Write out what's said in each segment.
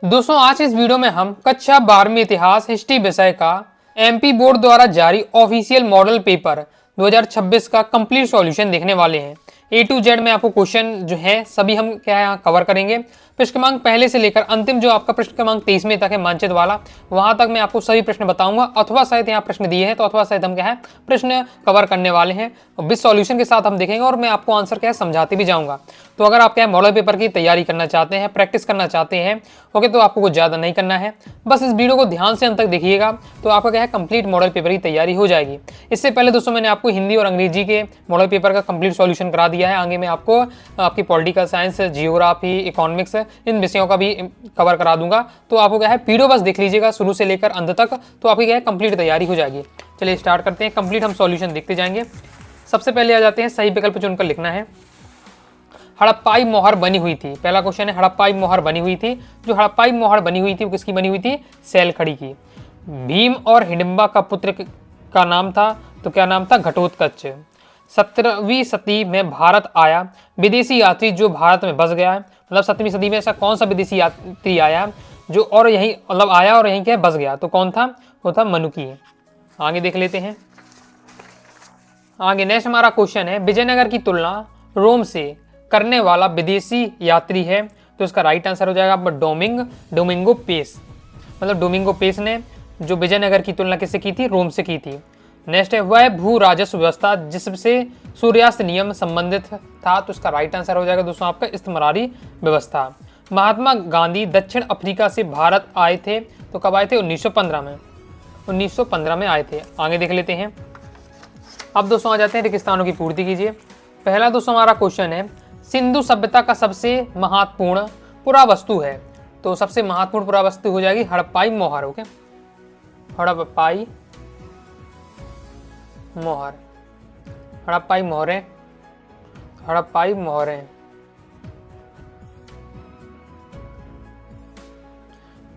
दोस्तों आज इस वीडियो में हम कक्षा 12वीं इतिहास हिस्ट्री विषय का एमपी बोर्ड द्वारा जारी ऑफिशियल मॉडल पेपर 2026 का कंप्लीट सॉल्यूशन देखने वाले हैं। ए टू जेड में आपको क्वेश्चन जो है सभी हम क्या यहाँ कवर करेंगे। प्रश्न क्रमांक पहले से लेकर अंतिम जो आपका प्रश्न क्रमांक 23 में तक है मानचित्र वाला, वहां तक मैं आपको सभी प्रश्न बताऊंगा। अथवा शायद यहाँ प्रश्न दिए हैं तो अथवा शायद हम क्या है प्रश्न कवर करने वाले हैं विद सॉल्यूशन के साथ हम देखेंगे और मैं आपको आंसर क्या है समझाते भी जाऊंगा। तो अगर आप क्या है मॉडल पेपर की तैयारी करना चाहते हैं, प्रैक्टिस करना चाहते हैं, ओके, तो आपको कुछ ज़्यादा नहीं करना है, बस इस वीडियो को ध्यान से अंत तक देखिएगा तो आपका क्या है कंप्लीट मॉडल पेपर की तैयारी हो जाएगी। इससे पहले दोस्तों मैंने आपको हिंदी और अंग्रेजी के मॉडल पेपर का कंप्लीट सॉल्यूशन करा दिया है। आगे मैं आपको आपकी पॉलिटिकल साइंस, जियोग्राफी, इकोनॉमिक्स इन विषयों का भी कवर करा दूंगा। तो आपको क्या है वीडियो बस देख लीजिएगा शुरू से लेकर अंत तक, तो आपकी क्या है कंप्लीट तैयारी हो जाएगी। चलिए स्टार्ट करते हैं, कंप्लीट हम सॉल्यूशन देखते जाएंगे। सबसे पहले आ जाते हैं सही विकल्प चुनकर लिखना है। हड़प्पाई मोहर बनी हुई थी, पहला क्वेश्चन है हड़प्पाई मोहर बनी हुई थी। जो हड़प्पाई मोहर बनी हुई थी वो किसकी बनी हुई थी? सैलखड़ी की। भीम और हिडिंबा का पुत्र का नाम था, तो क्या नाम था? घटोत्कच। 17वीं सदी में भारत आया विदेशी यात्री जो भारत में बस गया है, मतलब 17वीं सदी में ऐसा कौन सा विदेशी यात्री आया जो और यहीं मतलब आया और यहीं क्या बस गया, तो कौन था? वो था मनुकी। आगे देख लेते हैं। आगे नेक्स्ट हमारा क्वेश्चन है विजयनगर की तुलना रोम से करने वाला विदेशी यात्री है, तो इसका राइट आंसर हो जाएगा डोमिंगो पेस। मतलब डोमिंगो पेस ने जो विजयनगर की तुलना किससे की थी? रोम से की थी। नेक्स्ट है वह भू राजस्व व्यवस्था जिससे सूर्यास्त नियम संबंधित था, तो इसका राइट आंसर हो जाएगा दोस्तों आपका इस्तमरारी व्यवस्था। महात्मा गांधी दक्षिण अफ्रीका से भारत आए थे, तो कब आए थे? 1915 में। 1915 में आए थे। आगे देख लेते हैं। अब दोस्तों आ जाते हैं रेगिस्तानों की पूर्ति कीजिए। पहला दोस्तों हमारा क्वेश्चन है सिंधु सभ्यता का सबसे महत्वपूर्ण पुरावस्तु है, तो सबसे महत्वपूर्ण पुरावस्तु हो जाएगी हड़प्पाई मोहर। ओके, हड़प्पाई मोहर, हड़प्पाई मोहरें, हड़प्पाई मोहरें।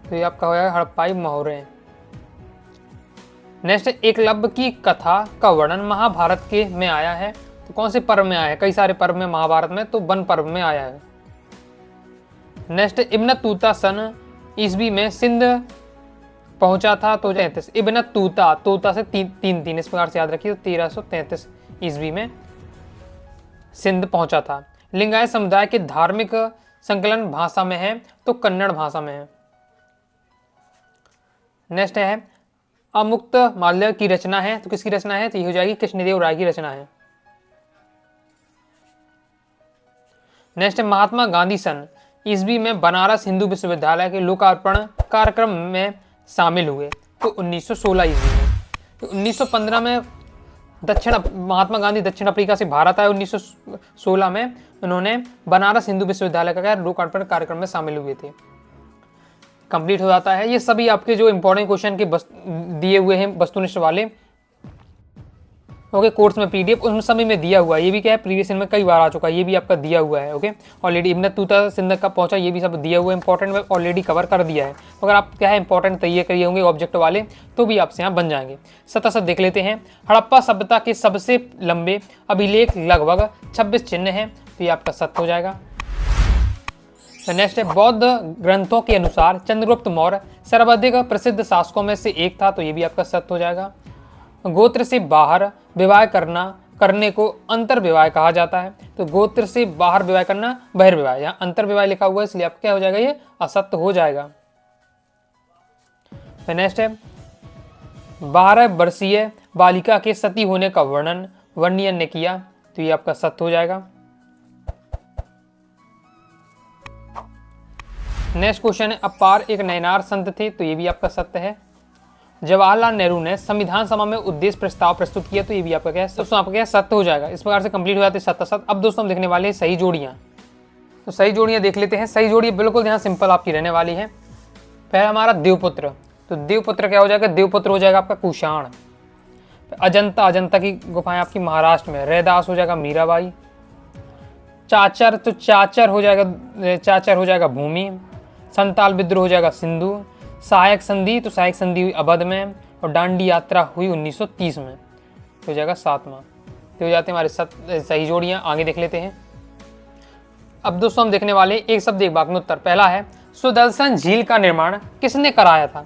तो ये आपका हो जाएगा हड़प्पाई मोहरें। नेक्स्ट एकलव्य की कथा का वर्णन महाभारत के में आया है, तो कौन से पर्व में आया है? कई सारे पर्व में महाभारत में, तो वन पर्व में आया है। नेक्स्ट इब्न तूता सन ईस्वी में सिंध पहुंचा था, तो 33। इब्न तूता, तूता से तीन इस प्रकार से याद रखिए, तो 1333 ईस्वी में सिंध पहुंचा था। लिंगायत समुदाय के धार्मिक संकलन भाषा में है, तो कन्नड़ भाषा में है। नेक्स्ट है अमुक्त माल्य की रचना है, तो किसकी रचना है? तो ये हो जाएगी कृष्णदेव राय की रचना है। नेक्स्ट महात्मा गांधी सन ईस्वी में बनारस हिंदू विश्वविद्यालय के लोकार्पण कार्यक्रम में शामिल हुए, तो 1916 ईस्वी में। तो 1915 में महात्मा गांधी दक्षिण अफ्रीका से भारत आए। 1916 में उन्होंने बनारस हिंदू विश्वविद्यालय का लोकार्पण कार्यक्रम में शामिल हुए थे। कंप्लीट हो जाता है। ये सभी आपके जो इंपॉर्टेंट क्वेश्चन के दिए हुए हैं वस्तुनिष्ठ वाले, ओके, कोर्स में पीडीएफ उन सभी में दिया हुआ है। ये भी क्या है प्रीवियस में कई बार आ चुका है, ये भी आपका दिया हुआ है। ओके, ऑलरेडी इब्न तूता सिंध कब पहुंचा ये भी सब दिया हुआ है, इंपॉर्टेंट में ऑलरेडी कवर कर दिया है। तो अगर आप क्या है इंपॉर्टेंट तैयार करिए होंगे ऑब्जेक्ट वाले, तो भी आपसे यहाँ बन जाएंगे। सतासत देख लेते हैं। हड़प्पा सभ्यता के सबसे लंबे अभिलेख लगभग 26 चिन्ह हैं, तो ये आपका सत्य हो जाएगा। नेक्स्ट है बौद्ध ग्रंथों के अनुसार चंद्रगुप्त मौर्य सर्वाधिक प्रसिद्ध शासकों में से एक था, तो ये भी आपका सत्य हो जाएगा। गोत्र से बाहर विवाह करने को अंतर विवाह कहा जाता है, तो गोत्र से बाहर विवाह करना बहिर्विवाह, यहाँ अंतर विवाह लिखा हुआ है इसलिए आपका क्या हो जाएगा? ये असत्य हो जाएगा। नेक्स्ट है 12 वर्षीय बालिका के सती होने का वर्णन वर्णियन ने किया, तो ये आपका सत्य हो जाएगा। नेक्स्ट क्वेश्चन है अपार एक नयनार संत थे, तो ये भी आपका सत्य है। जवाहरलाल नेहरू ने संविधान सभा में उद्देश्य प्रस्ताव प्रस्तुत किया, तो ये भी आपका क्या है? दोस्तों आपका क्या सत्य हो जाएगा। इस प्रकार से कंप्लीट हो जाते हैं सत्य। अब दोस्तों हम देखने वाले हैं सही जोड़ियां, तो सही जोड़ियां देख लेते हैं। सही जोड़ी बिल्कुल यहाँ सिंपल आपकी रहने वाली है। पहला हमारा देवपुत्र, तो देवपुत्र क्या हो जाएगा? देवपुत्र हो जाएगा आपका कुषाण। अजंता की गुफाएं आपकी महाराष्ट्र में। रैदास हो जाएगा मीराबाई। चाचर, तो चाचर हो जाएगा भूमि। संताल विद्रोह हो जाएगा सिंधु। सहायक संधि, तो सहायक संधि हुई अवध में। और डांडी यात्रा हुई 1930 में, तो हो जाएगा 7वां। तो हो जाते हैं हमारे सही जोड़ियां। आगे देख लेते हैं। अब दोस्तों हम देखने वाले एक शब्द एक वाक्य में उत्तर। पहला है सुदर्शन झील का निर्माण किसने कराया था?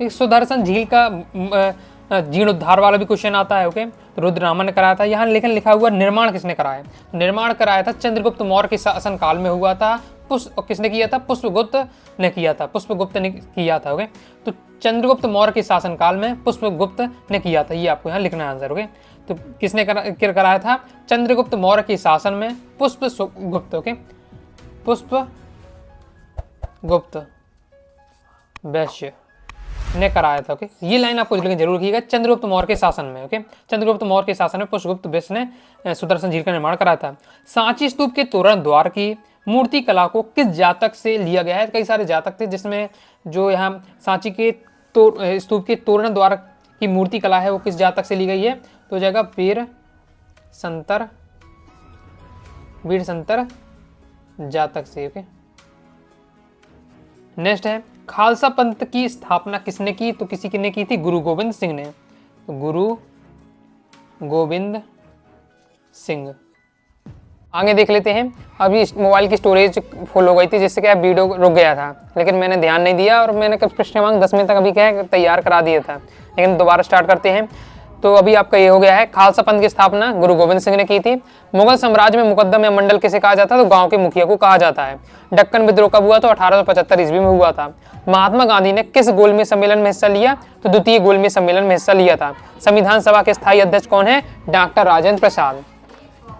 सुदर्शन झील का जीर्णोद्धार वाला भी क्वेश्चन आता है। ओके, तो रुद्ररामन ने कराया था। यहाँ लेकिन लिखा हुआ निर्माण किसने कराया? निर्माण कराया था चंद्रगुप्त मौर्य के शासन काल में हुआ था। किसने किया था? पुष्पगुप्त ने किया था। पुष्पगुप्त ने किया था। ओके, तो चंद्रगुप्त मौर्य के शासन काल में पुष्पगुप्त ने किया था। ये आपको यहाँ लिखना है आंसर। ओके, तो किसने कराया था? चंद्रगुप्त मौर्य के शासन में पुष्पगुप्त। ओके, पुष्पगुप्त वैश्य ने कराया था। ओके, ये लाइन आपको लेकिन जरूर रखिएगा, चंद्रगुप्त मौर्य के शासन में। ओके, चंद्रगुप्त मौर्य के शासन में पुष्पगुप्त वैश्य ने सुदर्शन झील का निर्माण कराया था। सांची स्तूप के तोरण द्वार की मूर्ति कला को किस जातक से लिया गया है? कई सारे जातक थे, जिसमें जो यहाँ सांची के स्तूप के तोरण द्वार की मूर्ति कला है वो किस जातक से ली गई है? तो हो जाएगा वीर संतर जातक से। ओके, नेक्स्ट है खालसा पंथ की स्थापना किसने की? तो किसी ने की थी? गुरु गोविंद सिंह ने। तो गुरु गोविंद सिंह। आगे देख लेते हैं। अभी मोबाइल की स्टोरेज फुल हो गई थी, जिससे क्या वीडियो रुक गया था, लेकिन मैंने ध्यान नहीं दिया और मैंने प्रश्न क्रमांक 10 तक अभी क्या है तैयार करा दिया था, लेकिन दोबारा स्टार्ट करते हैं। तो अभी आपका ये हो गया है, खालसा पंथ की स्थापना गुरु गोविंद सिंह ने की थी। मुगल साम्राज्य में मुकद्दम या मंडल किसे कहा जाता है? तो गांव के मुखिया को कहा जाता है। दक्कन विद्रोह कब हुआ? तो 1875 ईस्वी में हुआ था। महात्मा गांधी ने किस गोलमेज सम्मेलन में हिस्सा लिया? तो द्वितीय गोलमेज सम्मेलन में हिस्सा लिया था। संविधान सभा के स्थायी अध्यक्ष कौन है? डॉक्टर राजेंद्र प्रसाद।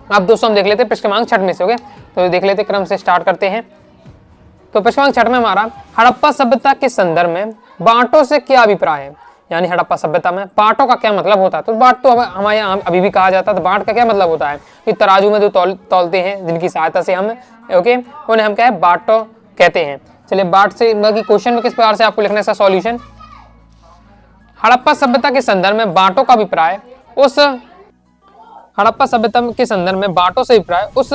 अब दोस्तों हम देख लेते हैं प्रश्न क्रमांक 6 में से। हो गए, तो देख लेते क्रम से स्टार्ट करते हैं। तो प्रश्न क्रमांक 6 में हमारा हड़प्पा सभ्यता के संदर्भ में बांटों से क्या अभिप्राय है? यानी हड़प्पा सभ्यता में बांटों का क्या मतलब होता है? तो बाट तो हमारे यहाँ अभी भी कहा जाता है। तो बाट का क्या मतलब होता है? कि तराजू में जो तौलते हैं, जिनकी सहायता से हम ओके उन्हें हम क्या है बाटो कहते हैं। चलिए बाट से बाकी क्वेश्चन में किस प्रकार से आपको लिखना है इसका सॉल्यूशन। हड़प्पा सभ्यता के संदर्भ में बाटों का अभिप्राय उस हड़प्पा सभ्यता के संदर्भ में बाटों से अभिप्राय उस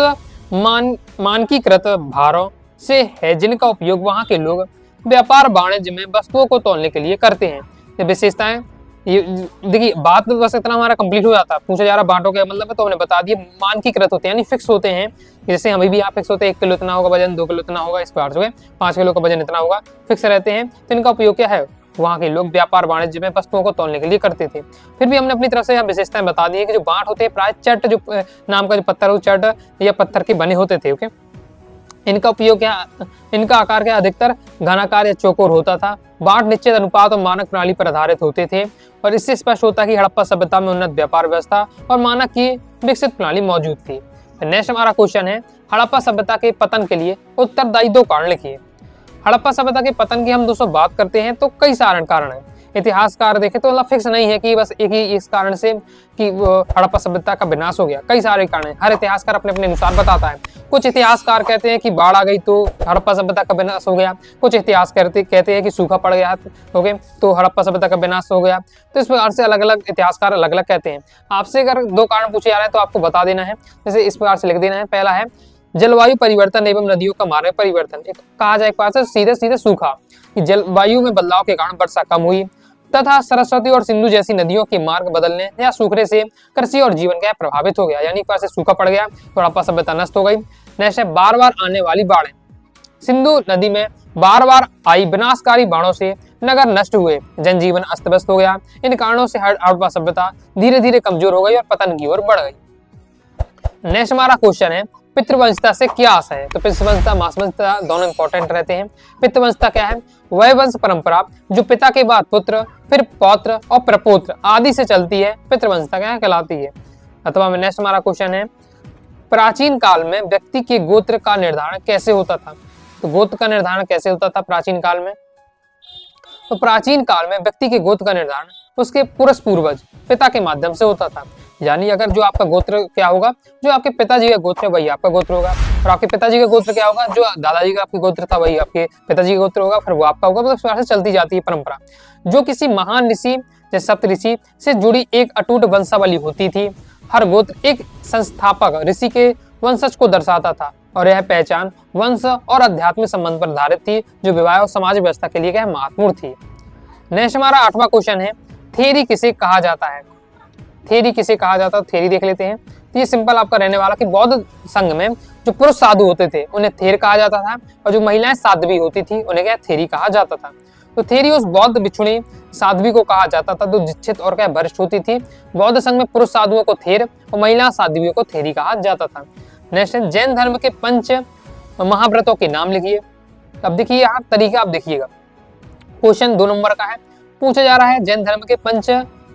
मानकीकृत भारों से है जिनका उपयोग वहां के लोग व्यापार वाणिज्य में वस्तुओं को तौलने के लिए करते हैं। ये विशेषताएं, ये देखिए बात बस इतना हमारा कंप्लीट हो जाता है। पूछा जा रहा बाटों का मतलब है, तो हमने बता दिया मानकीकृत होते हैं यानी फिक्स होते हैं। जैसे हमें भी यहाँ फिक्स होते हैं 1 किलो इतना होगा वजन, 2 किलो इतना होगा, इस प्रकार से 5 किलो का वजन इतना होगा, फिक्स रहते हैं। तो इनका उपयोग क्या है? वहाँ के लोग व्यापार वाणिज्य में वस्तुओं को तौलने के लिए करते थे। फिर भी हमने अपनी तरफ से यहाँ विशेषताएं बता दी है कि जो बांट होते हैं प्राय चट जो नाम का जो पत्थर हो, चट या पत्थर के बने होते थे। ओके, इनका उपयोग क्या, इनका आकार क्या अधिकतर घनाकार या चौकोर होता था। बांट निश्चित अनुपात और मानक प्रणाली पर आधारित होते थे और इससे स्पष्ट होता है कि हड़प्पा सभ्यता में उन्नत व्यापार व्यवस्था और मानक की विकसित प्रणाली मौजूद थी। नेक्स्ट हमारा क्वेश्चन है हड़प्पा सभ्यता के पतन के लिए उत्तरदायी 2 कारण लिखिए। हड़प्पा सभ्यता के पतन की हम दोस्तों बात करते हैं तो कई सारे कारण हैं। इतिहासकार देखें तो मतलब फिक्स नहीं है कि बस एक ही इस कारण से कि हड़प्पा सभ्यता का विनाश हो गया। कई सारे कारण हैं, हर इतिहासकार अपने अपने अनुसार बताता है। कुछ इतिहासकार कहते हैं कि बाढ़ आ गई तो हड़प्पा सभ्यता का विनाश हो गया। कुछ इतिहास कहते हैं कि सूखा पड़ गया ओके तो हड़प्पा सभ्यता का विनाश हो गया। तो इस प्रकार से अलग अलग इतिहासकार अलग अलग कहते हैं। आपसे अगर 2 कारण पूछे जा रहे हैं तो आपको बता देना है, जैसे इस प्रकार से लिख देना है। पहला है जलवायु परिवर्तन एवं नदियों का मार्ग परिवर्तन। कहा जाए एक बार से सीधे सीधा जलवायु में बदलाव के कारण वर्षा कम हुई तथा सरस्वती और सिंधु जैसी नदियों के मार्ग बदलने या सूखने से कृषि और जीवन क्या प्रभावित हो गया, यानी एक बार से सूखा पड़ गया तो हड़प्पा सभ्यता नष्ट हो गई। नेक्स्ट है बार बार आने वाली बाढ़ें। सिंधु नदी में बार बार आई विनाशकारी बाढ़ों से नगर नष्ट हुए, जनजीवन अस्त व्यस्त हो गया। इन कारणों से हड़प्पा सभ्यता धीरे धीरे कमजोर हो गई और पतन की ओर बढ़ गई। नेक्स्ट हमारा क्वेश्चन है पितृवंशता से क्या आशय है? तो पितृवंशता मासवंशता दोनों इंपॉर्टेंट रहते हैं। पितृवंशता क्या है? वह वंश परंपरा जो पिता के बाद पुत्र, फिर पौत्र और प्रपौत्र आदि से चलती है, पितृवंशता क्या कहलाती है। अथवा नेक्स्ट हमारा क्वेश्चन है प्राचीन काल में व्यक्ति के गोत्र का निर्धारण कैसे होता था? तो गोत्र का निर्धारण कैसे होता था प्राचीन काल में? तो प्राचीन काल में व्यक्ति के गोत्र का निर्धारण उसके पुरुष पूर्वज पिता के माध्यम से होता था। यानी अगर जो आपका गोत्र क्या होगा, जो आपके पिताजी का गोत्र है वही आपका गोत्र होगा, और आपके पिताजी का गोत्र क्या होगा, जो दादाजी का आपके गोत्र था वही आपके पिताजी का गोत्र होगा, फिर वो आपका होगा। मतलब इस प्रकार से चलती जाती है परंपरा। जो किसी महान ऋषि जैसे सप्त ऋषि से जुड़ी एक अटूट वंशावली होती थी। हर गोत्र एक संस्थापक ऋषि के वंशज को दर्शाता था और यह पहचान वंश और अध्यात्मिक संबंध पर आधारित थी, जो विवाह और समाज व्यवस्था के लिए क्या महत्वपूर्ण थी। नेक्स्ट हमारा 8वां क्वेश्चन है थ्योरी किसे कहा जाता है? थ्योरी किसे कहा जाता है? थ्योरी देख लेते हैं। तो ये सिंपल आपका रहने वाला कि बौद्ध संघ में जो पुरुष साधु होते थे उन्हें थेर कहा जाता था, और जो महिलाएं साध्वी होती थी उन्हें क्या थेरी कहा जाता था। तो थेरी उस बौद्ध भिक्षुणी साध्वी को कहा जाता था जो दीक्षित और क्या वरिष्ठ होती थी। बौद्ध संघ में पुरुष साधुओं को थेर और महिला साध्वियों को थेरी कहा जाता था। नेक्स्ट है जैन धर्म के 5 महाव्रतों के नाम लिखिए। अब देखिए यहाँ तरीका आप देखिएगा, क्वेश्चन 2 नंबर का है, पूछा जा रहा है जैन धर्म के 5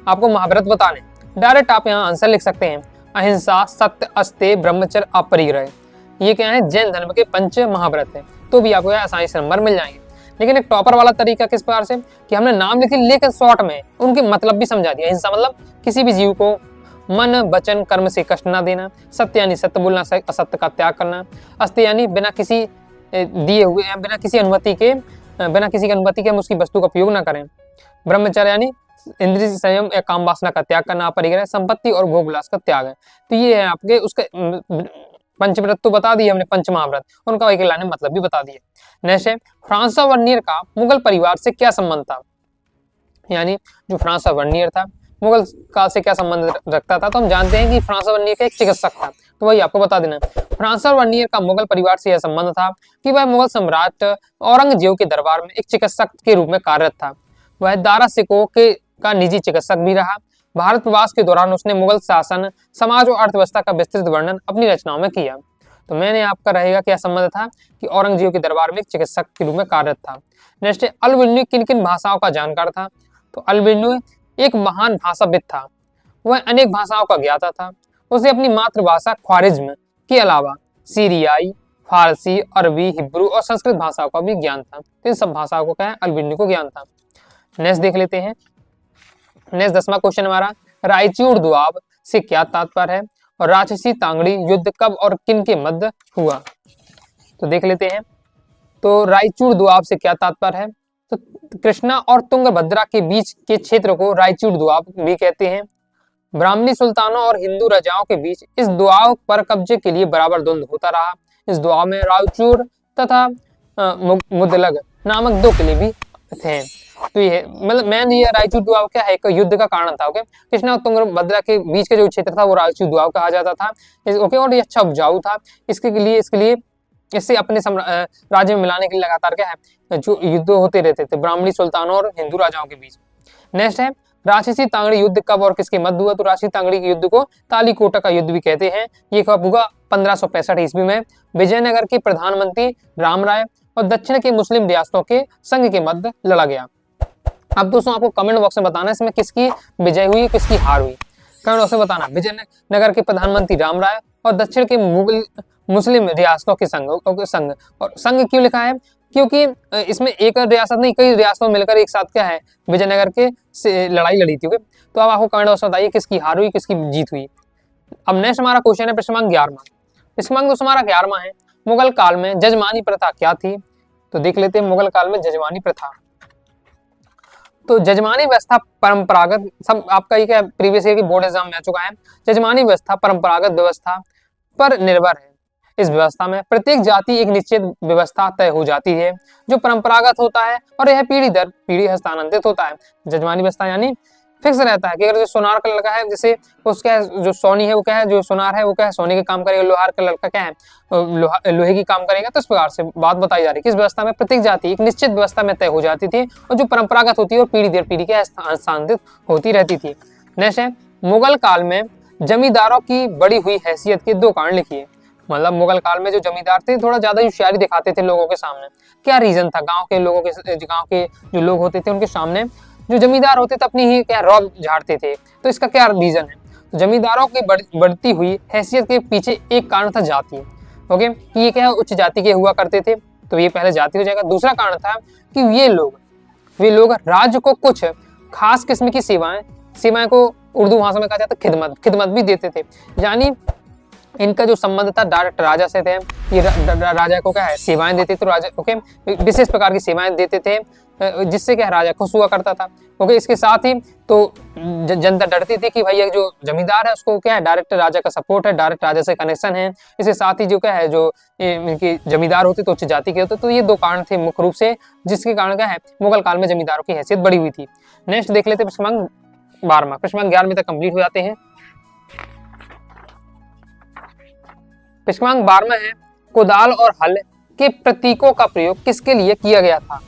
आपको महाव्रत बताने। डायरेक्ट आप यहाँ आंसर लिख सकते हैं, अहिंसा, सत्य, अस्तेय, ब्रह्मचर्य, अपरिग्रह। ये क्या है, जैन धर्म के 5 महाव्रत है, तो भी आपको आसानी से नंबर मिल जाएंगे। लेकिन एक टॉपर वाला तरीका किस प्रकार से कि हमने नाम लिखे लेकिन शॉर्ट में उनके मतलब भी समझा दिया। अहिंसा मतलब किसी भी जीव को मन वचन कर्म से कष्ट ना देना, सत्य यानी सत्य बोलना, असत्य का त्याग करना, अस्तेय यानी बिना किसी दिए हुए बिना किसी की अनुमति के हम उसकी वस्तु का उपयोग ना करें, ब्रह्मचर्य यानी इंद्रिय संयम या काम वासना का त्याग करना, अपरिग्रह संपत्ति और भोग विलास का त्याग है। तो ये है आपके उसके पंचव्रत तो बता दिए हमने, पंच महाव्रत, उनका एक लाइन में मतलब भी बता दिए। नेक्स्ट है फ्रांसवा वर्नियर का मुगल परिवार से क्या संबंध था, यानी जो फ्रांसवा वर्नियर था मुगल काल से क्या संबंध रखता था। तो हम जानते हैं कि फ्रांसवा वर्नियर का एक चिकित्सक था, तो वही आपको बता देना। फ्रांसवा वर्नियर का मुगल परिवार से यह संबंध था कि वह मुगल सम्राट औरंगजेब के दरबार में एक चिकित्सक के रूप में कार्यरत था। वह दारा सिकोह का निजी चिकित्सक भी रहा। भारत प्रवास के दौरान उसने मुगल शासन, समाज और अर्थव्यवस्था का विस्तृत वर्णन अपनी रचनाओं में किया। तो मैंने आपका रहेगा क्या संबंध था कि औरंगजेब के दरबार में एक चिकित्सक के रूप में कार्यरत था। नेक्स्ट है अल-बिरुनी किन किन भाषाओं का जानकार था। तो अल-बिरुनी एक महान भाषाविद था, वह अनेक भाषाओं का ज्ञाता था। उसे अपनी मातृभाषा ख्वारिज्म के अलावा सीरियाई, फारसी, अरबी, हिब्रू और संस्कृत भाषाओं का भी ज्ञान था। तो इन सब भाषाओं को क्या है, अल-बिरुनी को ज्ञान था। नेक्स्ट देख लेते हैं। नेक्स्ट 10वां क्वेश्चन हमारा, रायचूर दुआब से क्या तात्पर्य है और राक्षसी तांगड़ी युद्ध कब और किन के मध्य हुआ। तो देख लेते हैं। तो रायचूर दुआब से क्या तात्पर्य है, तो कृष्णा और तुंगभद्रा के बीच के क्षेत्र को रायचूर दुआब भी कहते हैं। ब्राह्मणी सुल्तानों और हिंदू राजाओं के बीच इस दुआब पर कब्जे के लिए बराबर द्वंद्व होता रहा। इस दुआब में रायचूर तथा मुदलग नामक 2 किले भी थे। तो ये मतलब मैन ये रायचूर दुआब क्या है, एक युद्ध का कारण था। ओके, कृष्णा और तुंगभद्रा के बीच का जो क्षेत्र था वो रायचूर दुआब कहा जाता था। ओके, और ये अच्छा उपजाऊ था। इसके लिए इससे अपने राज्य में मिलाने के लिए लगातार क्या है जो युद्ध होते रहते थे ब्राह्मणी सुल्तानों और हिंदू राजाओं के बीच। नेक्स्ट है राक्षसी तांगड़ी युद्ध कब और किसके मध्य हुआ। तो राक्षसी तांगड़ी के युद्ध को तालीकोटा का युद्ध भी कहते हैं। ये कब हुआ, 1565 ईस्वी में विजयनगर के प्रधानमंत्री राम राय और दक्षिण के मुस्लिम रियासतों के संघ के मध्य लड़ा गया। अब दोस्तों आपको कमेंट बॉक्स में बताना है इसमें किसकी विजय हुई, किसकी हार हुई, कमेंट बॉक्स में बताना। विजयनगर के प्रधानमंत्री राम राय और दक्षिण के मुस्लिम रियासतों के संघ। और संघ क्यों लिखा है, क्योंकि इसमें एक रियासत नहीं कई रियासतों मिलकर एक साथ क्या है विजयनगर के से लड़ाई लड़ी थी। तो अब आपको कमेंट बॉक्स में बताइए किसकी हार हुई, किसकी जीत हुई। अब नेक्स्ट हमारा क्वेश्चन है प्रश्न क्रमांक 11वां। प्रश्न क्रमांक दोस्तों हमारा 11वां है, मुगल काल में जजमानी प्रथा क्या थी। तो देख लेते हैं मुगल काल में जजमानी प्रथा। तो जजमानी व्यवस्था परंपरागत, सब आपका ये क्या प्रीवियस ईयर की बोर्ड एग्जाम में आ चुका है। जजमानी व्यवस्था परंपरागत व्यवस्था पर निर्भर है। इस व्यवस्था में प्रत्येक जाति एक निश्चित व्यवस्था तय हो जाती है जो परंपरागत होता है और यह पीढ़ी दर पीढ़ी हस्तांतरित होता है। जजमानी व्यवस्था यानी फिक्स रहता है कि अगर जो सोनार का लड़का है, जैसे उसका जो सोनी है वो क्या है, जो सोनार है वो क्या है सोने के काम करेगा, लोहार का लड़का क्या है लोहे की काम करेगा। तो इस प्रकार से बात बताई जा रही है कि इस व्यवस्था में प्रत्येक जाति एक निश्चित व्यवस्था में तय हो जाती थी और जो परंपरागत होती है और पीढ़ी दर पीढ़ी के हस्तांतरित होती रहती थी। नेक्स्ट है मुगल काल में जमींदारों की बढ़ी हुई हैसियत के 2 कारण लिखिए। मतलब मुगल काल में जो जमींदार थे थोड़ा ज्यादा होशियारी दिखाते थे लोगों के सामने, क्या रीजन था। गांव के जो लोग होते थे उनके सामने जो जमींदार होते थे अपनी ही क्या रौब झाड़ते थे। तो इसका क्या रीजन है, तो जमींदारों की बढ़ती हुई हैसियत के पीछे एक कारण था जाति। ओके, कि ये क्या उच्च जाति के हुआ करते थे, तो ये पहले जाति हो जाएगा। दूसरा कारण था कि वे लोग राज्य को कुछ खास किस्म की सेवाएं को उर्दू भाषा में कहा जाता है खिदमत भी देते थे। यानी इनका जो संबंध था डायरेक्ट राजा से थे। ये राजा को क्या है सेवाएं देते थे, तो राजा ओके विशेष प्रकार की सेवाएं देते थे जिससे क्या राजा खुश हुआ करता था। ओके, इसके साथ ही तो जनता डरती थी कि भाई ये जो जमींदार है उसको क्या है डायरेक्ट राजा का सपोर्ट है, डायरेक्ट राजा से कनेक्शन है। इसके साथ ही जो क्या है जो इनके जमींदार होते तो उच्च जाति के होते। तो ये 2 कारण थे मुख्य रूप से जिसके कारण क्या है मुगल काल में जमींदारों की हैसियत बढ़ी हुई थी। नेक्स्ट देख लेते प्रश्न क्रमांक 12वां। प्रश्न क्रमांक 11 तक कंप्लीट हो जाते हैं। क्रमांक 12वां है, कुदाल और हल के प्रतीकों का प्रयोग किसके लिए किया गया था?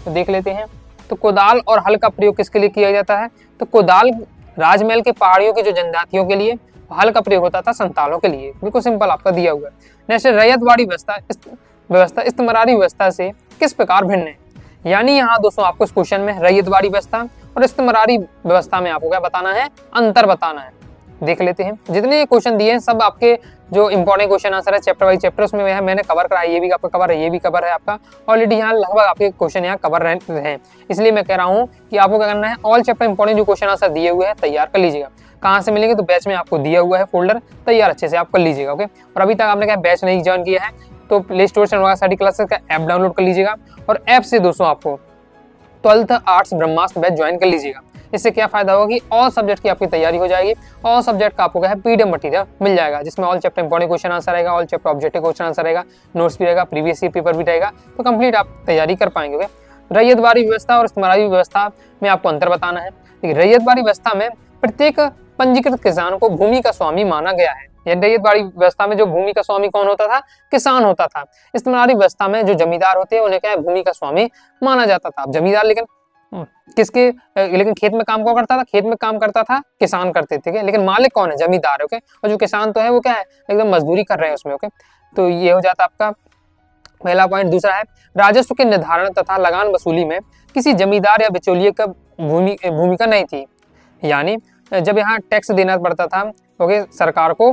तो देख लेते हैं। तो कुदाल और हल का प्रयोग किसके लिए किया जाता है? तो कुदाल राजमहल के पहाड़ियों की जो जनजातियों के लिए, हल का प्रयोग होता था संतालों के लिए। बिल्कुल सिंपल आपका दिया हुआ है। नेक्स्ट, रैयतवाड़ी व्यवस्था इस्तिमरारी व्यवस्था से किस प्रकार भिन्न है? यानी यहाँ दोस्तों आपको इस क्वेश्चन में रैयतवाड़ी व्यवस्था और इस्तिमरारी व्यवस्था में आपको क्या बताना है? अंतर बताना है। देख लेते हैं। जितने क्वेश्चन दिए हैं सब आपके जो इंपॉर्टेंट क्वेश्चन आंसर है चैप्टर वाइज चैप्टर, उसमें है मैंने कवर करा है। ये भी आपका कवर है, ये भी कवर है आपका। ऑलरेडी यहाँ लगभग आपके क्वेश्चन यहाँ कवर रहे हैं। इसलिए मैं कह रहा हूँ कि आपको क्या करना है, ऑल चैप्टर इंपॉर्टेंट जो क्वेश्चन आंसर दिए हुए हैं तैयार कर लीजिएगा। कहाँ से मिलेंगे? तो बैच में आपको दिया हुआ है फोल्डर, तैयार अच्छे से आप कर लीजिएगा। ओके, और अभी तक आपने क्या बैच नहीं ज्वाइन किया है तो प्ले स्टोर से स्टडी क्लासेस का ऐप डाउनलोड कर लीजिएगा और ऐप से दोस्तों आपको 12th आर्ट्स ब्रह्मास्त्र बैच ज्वाइन कर लीजिएगा। इससे क्या फायदा होगा कि ऑल सब्जेक्ट की आपकी तैयारी हो जाएगी। ऑल सब्जेक्ट का आपको क्या है, पीडीएफ मटेरियल मिल जाएगा, जिसमें all chapter important question answer रहेगा, all chapter objective question answer रहेगा, नोट्स भी रहेगा, प्रीवियस ईयर पेपर भी रहेगा। तो कंप्लीट आप तैयारी कर पाएंगे। रैयतवाड़ी व्यवस्था और इस्तिमरारी व्यवस्था में आपको अंतर बताना है। रैयतवाड़ी व्यवस्था में प्रत्येक पंजीकृत किसान को भूमि का स्वामी माना गया है। रैयतवाड़ी व्यवस्था में जो भूमि का स्वामी कौन होता था? किसान होता था। इस्तिमरारी व्यवस्था में जो जमींदार होते हैं उन्हें क्या है, भूमि का स्वामी माना जाता था। जमींदार लेकिन खेत में काम कौन करता था? खेत में काम करता था किसान करते थे, लेकिन मालिक कौन है? जमींदार। ओके, और जो किसान तो है वो क्या है, एकदम मजदूरी कर रहे हैं उसमें। ओके, तो ये हो जाता आपका पहला पॉइंट। दूसरा है, राजस्व के निर्धारण तथा लगान वसूली में किसी जमींदार या बिचौलिए का भूमिका नहीं थी। यानी जब यहाँ टैक्स देना पड़ता था ओके सरकार को,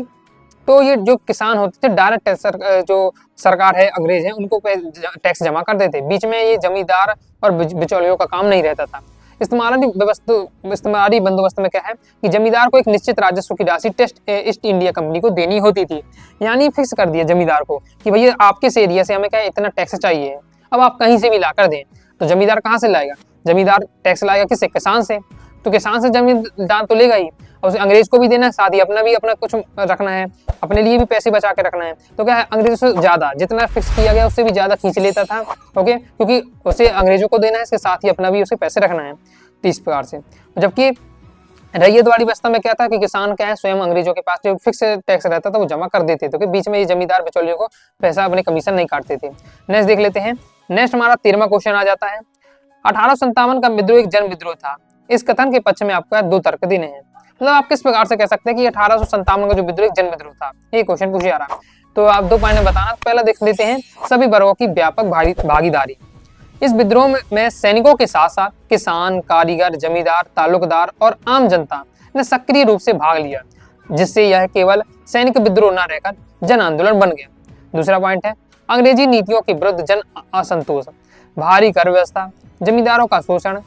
तो ये जो किसान होते थे डायरेक्ट टैक्स जो सरकार है, अंग्रेज है, उनको टैक्स जमा करते थे। बीच में ये जमींदार और बिचौलियों का काम नहीं रहता था। इस्तिमरारी बंदोबस्त में क्या है कि जमींदार को एक निश्चित राजस्व की राशि ईस्ट इंडिया कंपनी को देनी होती थी। यानी फिक्स कर दिया जमींदार को कि भैया आपके से एरिया से हमें क्या इतना टैक्स चाहिए, अब आप कहीं से भी ला कर दें। तो जमींदार कहाँ से लाएगा? जमींदार टैक्स लाएगा किससे? किसान से। तो किसान से जमींदार तो लेगा ही, और उसे अंग्रेज को भी देना है, साथ ही अपना भी अपना कुछ रखना है, अपने लिए भी पैसे बचा के रखना है। तो क्या है, अंग्रेजों से ज्यादा जितना फिक्स किया गया उससे भी ज्यादा खींच लेता था। ओके, क्योंकि उसे अंग्रेजों को देना है, इसके साथ ही अपना भी उसे पैसे रखना है। तो इस प्रकार से, जबकि रैयतवाड़ी व्यवस्था में क्या था कि किसान क्या है स्वयं अंग्रेजों के पास जो फिक्स टैक्स रहता था वो जमा कर देते थे। तो बीच में ये जमींदार बिचौलियों को पैसा अपने कमीशन नहीं काटते थे। नेक्स्ट देख लेते हैं। नेक्स्ट हमारा 13वां क्वेश्चन आ जाता है। 1857 का विद्रोह एक जन विद्रोह था। इस कथन के पक्ष में आपका 2 तर्क देने हैं। मतलब आप किस प्रकार से कह सकते हैं कि 1857 का जो विद्रोह एक जन विद्रोह था, ये क्वेश्चन पूछा जा रहा है। तो आप 2 पॉइंट में बताना। पहला देख लेते हैं, सभी वर्गों की व्यापक भागीदारी। इस विद्रोह में सैनिकों के साथ साथ किसान, कारीगर, जमींदार, ताल्लुकदार और आम जनता ने सक्रिय रूप से भाग लिया, जिससे यह केवल सैनिक विद्रोह न रहकर जन आंदोलन बन गया। दूसरा पॉइंट है, अंग्रेजी नीतियों के विरुद्ध जन असंतोष, भारी कर व्यवस्था, जमींदारों का शोषण,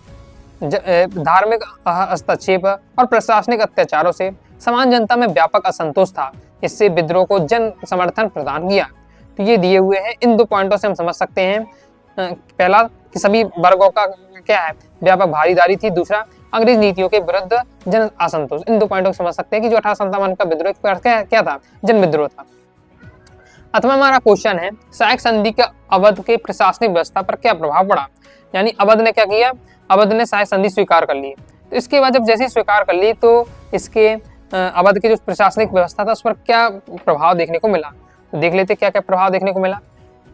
धार्मिक हस्तक्षेप और प्रशासनिक अत्याचारों से समान जनता में व्यापक असंतोष था। इससे विद्रोह को जन समर्थन प्रदान किया। तो ये दिए हुए हैं, इन 2 पॉइंटों से हम समझ सकते हैं। पहला कि सभी वर्गों का क्या है, व्यापक भागीदारी थी। दूसरा, अंग्रेज नीतियों के विरुद्ध जन असंतोष। इन 2 पॉइंटों से समझ सकते हैं कि जो 1857 का विद्रोह क्या था, जन विद्रोह था। अथवा हमारा क्वेश्चन है, सहायक संधि के अवध के प्रशासनिक व्यवस्था पर क्या प्रभाव पड़ा? यानी अवध ने क्या किया? अवध ने सहायक संधि स्वीकार कर ली। तो इसके बाद जब जैसे ही स्वीकार कर ली तो इसके अवध की जो प्रशासनिक व्यवस्था था उस पर क्या प्रभाव देखने को मिला? तो देख लेते क्या क्या प्रभाव देखने को मिला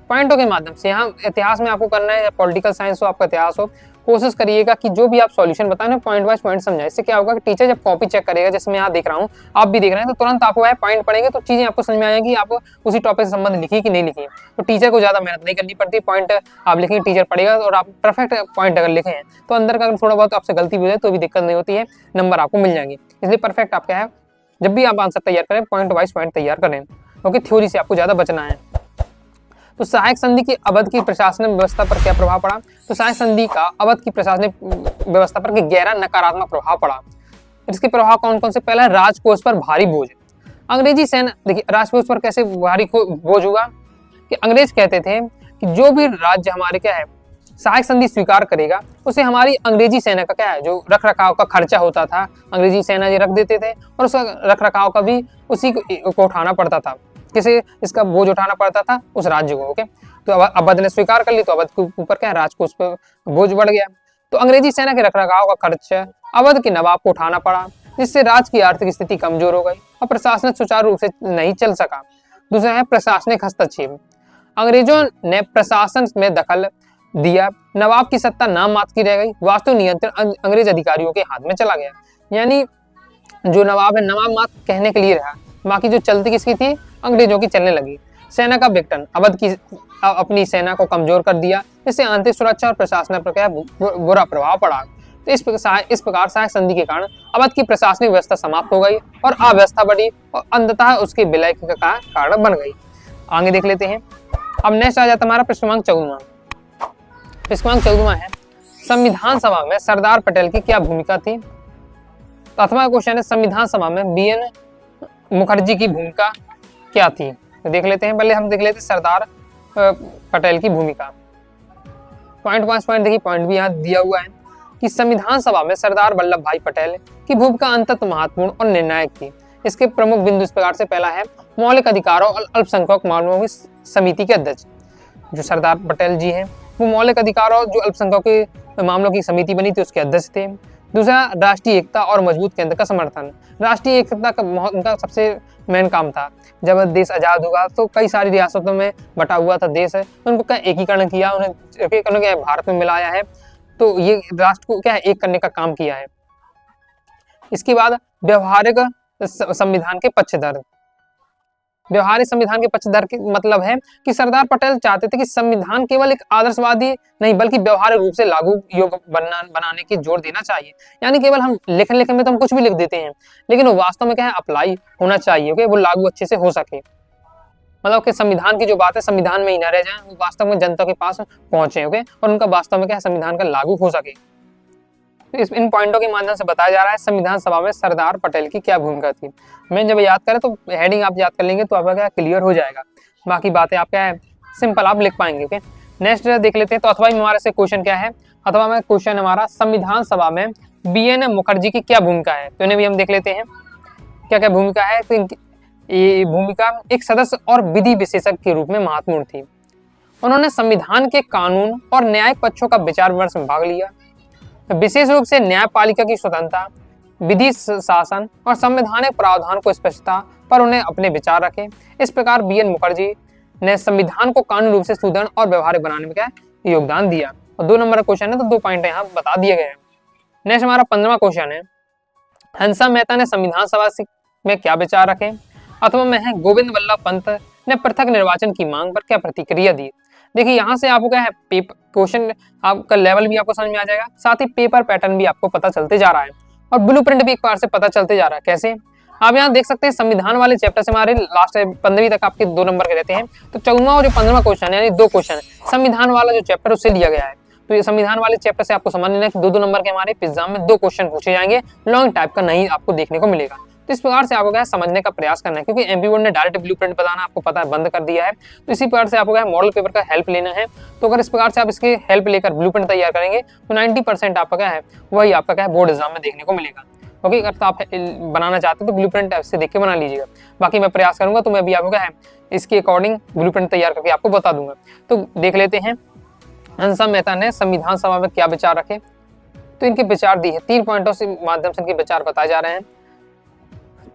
पॉइंटों के माध्यम से। यहाँ इतिहास में आपको करना है, या पॉलिटिकल साइंस हो, आपका इतिहास हो, कोशिश करिएगा कि जो भी आप सॉल्यूशन बताएं ना पॉइंट वाइज पॉइंट समझाएं। इससे क्या होगा कि टीचर जब कॉपी चेक करेगा, जैसे मैं यहाँ देख रहा हूँ, आप भी देख रहे हैं, तो तुरंत आपको वह पॉइंट पढ़ेंगे तो चीजें आपको समझ में आएगी आप उसी टॉपिक से संबंध लिखी कि नहीं लिखी। तो टीचर को ज्यादा मेहनत नहीं करनी पड़ती, पॉइंट आप लिखेंगे, टीचर पढ़ेगा, और आप परफेक्ट पॉइंट अगर लिखे हैं तो अंदर का अगर थोड़ा बहुत आपसे गलती भी हो जाए तो भी दिक्कत नहीं होती है, नंबर आपको मिल जाएंगे। इसलिए परफेक्ट आप क्या है, जब भी आप आंसर तैयार करें पॉइंट वाइज पॉइंट तैयार करें, क्योंकि थ्योरी से आपको ज्यादा बचना है। तो सहायक संधि की अवध की प्रशासनिक व्यवस्था पर क्या प्रभाव पड़ा? तो सहायक संधि का अवध की प्रशासनिक व्यवस्था पर गहरा नकारात्मक प्रभाव पड़ा। इसके प्रभाव कौन कौन से? पहला, राजकोष पर भारी बोझ। अंग्रेजी सेना, देखिए राजकोष पर कैसे भारी बोझ हुआ कि अंग्रेज कहते थे कि जो भी राज्य हमारे क्या है सहायक संधि स्वीकार करेगा उसे हमारी अंग्रेजी सेना का क्या है जो रख रखाव का खर्चा होता था, अंग्रेजी सेना ये रख देते थे, और उसका रख रखाव का भी उसी को उठाना पड़ता था। किसे इसका बोझ उठाना पड़ता था? उस राज्य को। ओके, तो अवध ने स्वीकार कर ली तो अवध के ऊपर क्या राजकोष पर बोझ बढ़ गया। तो अंग्रेजी सेना के रखरखाव का खर्च अवध के नवाब को उठाना पड़ा, जिससे राज्य की आर्थिक स्थिति कमजोर हो गई और प्रशासन सुचारू रूप से नहीं चल सका। दूसरा है प्रशासनिक हस्तक्षेप, अंग्रेजों ने प्रशासन में दखल दिया, नवाब की सत्ता नाम मात्र की रह गई, वास्तु नियंत्रण अंग्रेज अधिकारियों के हाथ में चला गया। यानी जो नवाब है नवाब मात्र कहने के लिए रहा, बाकी जो चलती किसकी थी, अंग्रेजों की चलने लगी। सेना का विघटन, अवध की अपनी सेना को कमजोर कर दिया, इससे आंतरिक सुरक्षा और प्रशासन पर क्या बुरा प्रभाव पड़ा। तो इस प्रकार सहायक संधि के कारण अवध की प्रशासनिक व्यवस्था समाप्त हो गई और अव्यवस्था बढ़ी और अंततः उसके विलय का कारण बन गई। आगे देख लेते हैं। अब नेक्स्ट आ जाता हमारा प्रश्न क्रमांक 14। प्रश्न क्रमांक 14 है, संविधान सभा में सरदार पटेल की क्या भूमिका थी। तो 8वां क्वेश्चन है, संविधान सभा में बीएन मुखर्जी की भूमिका क्या थी। तो देख लेते हैं, पहले हम देख लेते हैं सरदार पटेल की भूमिका। पॉइंट 5 पॉइंट देखिए, पॉइंट भी यहाँ दिया हुआ है कि संविधान सभा में सरदार वल्लभ भाई पटेल की भूमिका अंततः महत्वपूर्ण और निर्णायक थी। इसके प्रमुख बिंदु इस प्रकार से, पहला है मौलिक अधिकारों और अल्पसंख्यक मामलों की समिति के अध्यक्ष जो सरदार पटेल जी हैं, वो मौलिक अधिकारों जो अल्पसंख्यकों के मामलों की समिति बनी थी उसके अध्यक्ष थे। दूसरा, राष्ट्रीय एकता और मजबूत केंद्र का समर्थन। राष्ट्रीय एकता का उनका सबसे मेन काम था। जब देश आजाद हुआ तो कई सारी रियासतों में बटा हुआ था देश है, उनको क्या एकीकरण किया, उन्हें भारत में मिलाया है, तो ये राष्ट्र को क्या एक करने का काम किया है। इसके बाद व्यवहारिक संविधान के पक्षधर। व्यवहारिक संविधान के पक्षधर के मतलब है कि सरदार पटेल चाहते थे कि संविधान केवल एक आदर्शवादी नहीं बल्कि व्यवहारिक रूप से लागू योग्य बनाने की जोर देना चाहिए। यानी केवल हम लेखन में तो हम कुछ भी लिख देते हैं, लेकिन वो वास्तव में क्या है अप्लाई होना चाहिए, ओके, वो लागू अच्छे से हो सके। मतलब कि संविधान की जो बात है संविधान में ही न रह जाए, वो वास्तव में जनता के पास पहुंचे, ओके, और उनका वास्तव में क्या है संविधान का लागू हो सके। तो इन पॉइंटों के माध्यम से बताया जा रहा है संविधान सभा में सरदार पटेल की क्या भूमिका थी। मैं जब याद करें तो हेडिंग आप याद कर लेंगे तो आपका क्या क्लियर हो जाएगा, बाकी बातें आप क्या है सिंपल आप लिख पाएंगे। ओके, नेक्स्ट देख लेते हैं। तो अथवा में हमारे से क्वेश्चन क्या है, अथवा में क्वेश्चन हमारा संविधान सभा में बीएन मुखर्जी की क्या भूमिका है। तो इन्हें भी हम देख लेते हैं क्या क्या भूमिका है। तो ये भूमिका एक सदस्य और विधि विशेषज्ञ के रूप में महत्वपूर्ण थी। उन्होंने संविधान के कानून और न्यायिक पक्षों का विचार विमर्श में भाग लिया, विशेष रूप से न्यायपालिका की स्वतंत्रता, विधि शासन और संवैधानिक प्रावधान को स्पष्टता पर उन्हें अपने विचार रखे। इस प्रकार बीएन मुखर्जी ने संविधान को कानूनी रूप से सुदृढ़ और व्यवहारिक बनाने में क्या योगदान दिया। और 2 नंबर का क्वेश्चन है तो 2 पॉइंट यहाँ बता दिए गए हैं। नेक्स्ट हमारा 15वां क्वेश्चन है, हंसा मेहता ने संविधान सभा में क्या विचार रखे। अथवा में है गोविंद वल्लभ पंत ने पृथक निर्वाचन की मांग पर क्या प्रतिक्रिया दी। देखिए यहाँ से आपको क्या है क्वेश्चन आपका लेवल भी आपको समझ में आ जाएगा, साथ ही पेपर पैटर्न भी आपको पता चलते जा रहा है और ब्लूप्रिंट भी एक बार से पता चलते जा रहा है। कैसे आप यहाँ देख सकते हैं, संविधान वाले चैप्टर से हमारे लास्ट 15वीं तक आपके 2 नंबर के रहते हैं। तो 14वां और जो 15वां क्वेश्चन है यानी 2 क्वेश्चन है संविधान वाला जो चैप्टर उससे लिया गया है। तो ये संविधान वाले चैप्टर से आपको समझ लेना है कि 2 नंबर के हमारे एग्जाम में 2 क्वेश्चन पूछे जाएंगे, लॉन्ग टाइप का नहीं आपको देखने को मिलेगा। तो इस प्रकार से आपको क्या है समझने का प्रयास करना है, क्योंकि एमपी बोर्ड ने डायरेक्ट ब्लूप्रिंट बताना आपको पता है बंद कर दिया है। तो इसी प्रकार से आपको क्या है मॉडल पेपर का हेल्प लेना है। तो अगर इस प्रकार से आप इसके हेल्प लेकर ब्लूप्रिंट तैयार करेंगे तो 90% आपका क्या है वही आपका क्या है बोर्ड एग्जाम में देखने को मिलेगा। ओके, अगर तो आप बनाना चाहते हो तो ब्लूप्रिंट से देख के बना लीजिएगा। बाकी मैं प्रयास करूंगा तो मैं भी आपको क्या है इसके अकॉर्डिंग ब्लूप्रिंट तैयार करके आपको बता दूंगा। तो देख लेते हैं हंसा मेहता ने संविधान सभा में क्या विचार रखे। तो इनके विचार दी है 3 पॉइंटों से माध्यम से इनके विचार बताए जा रहे हैं।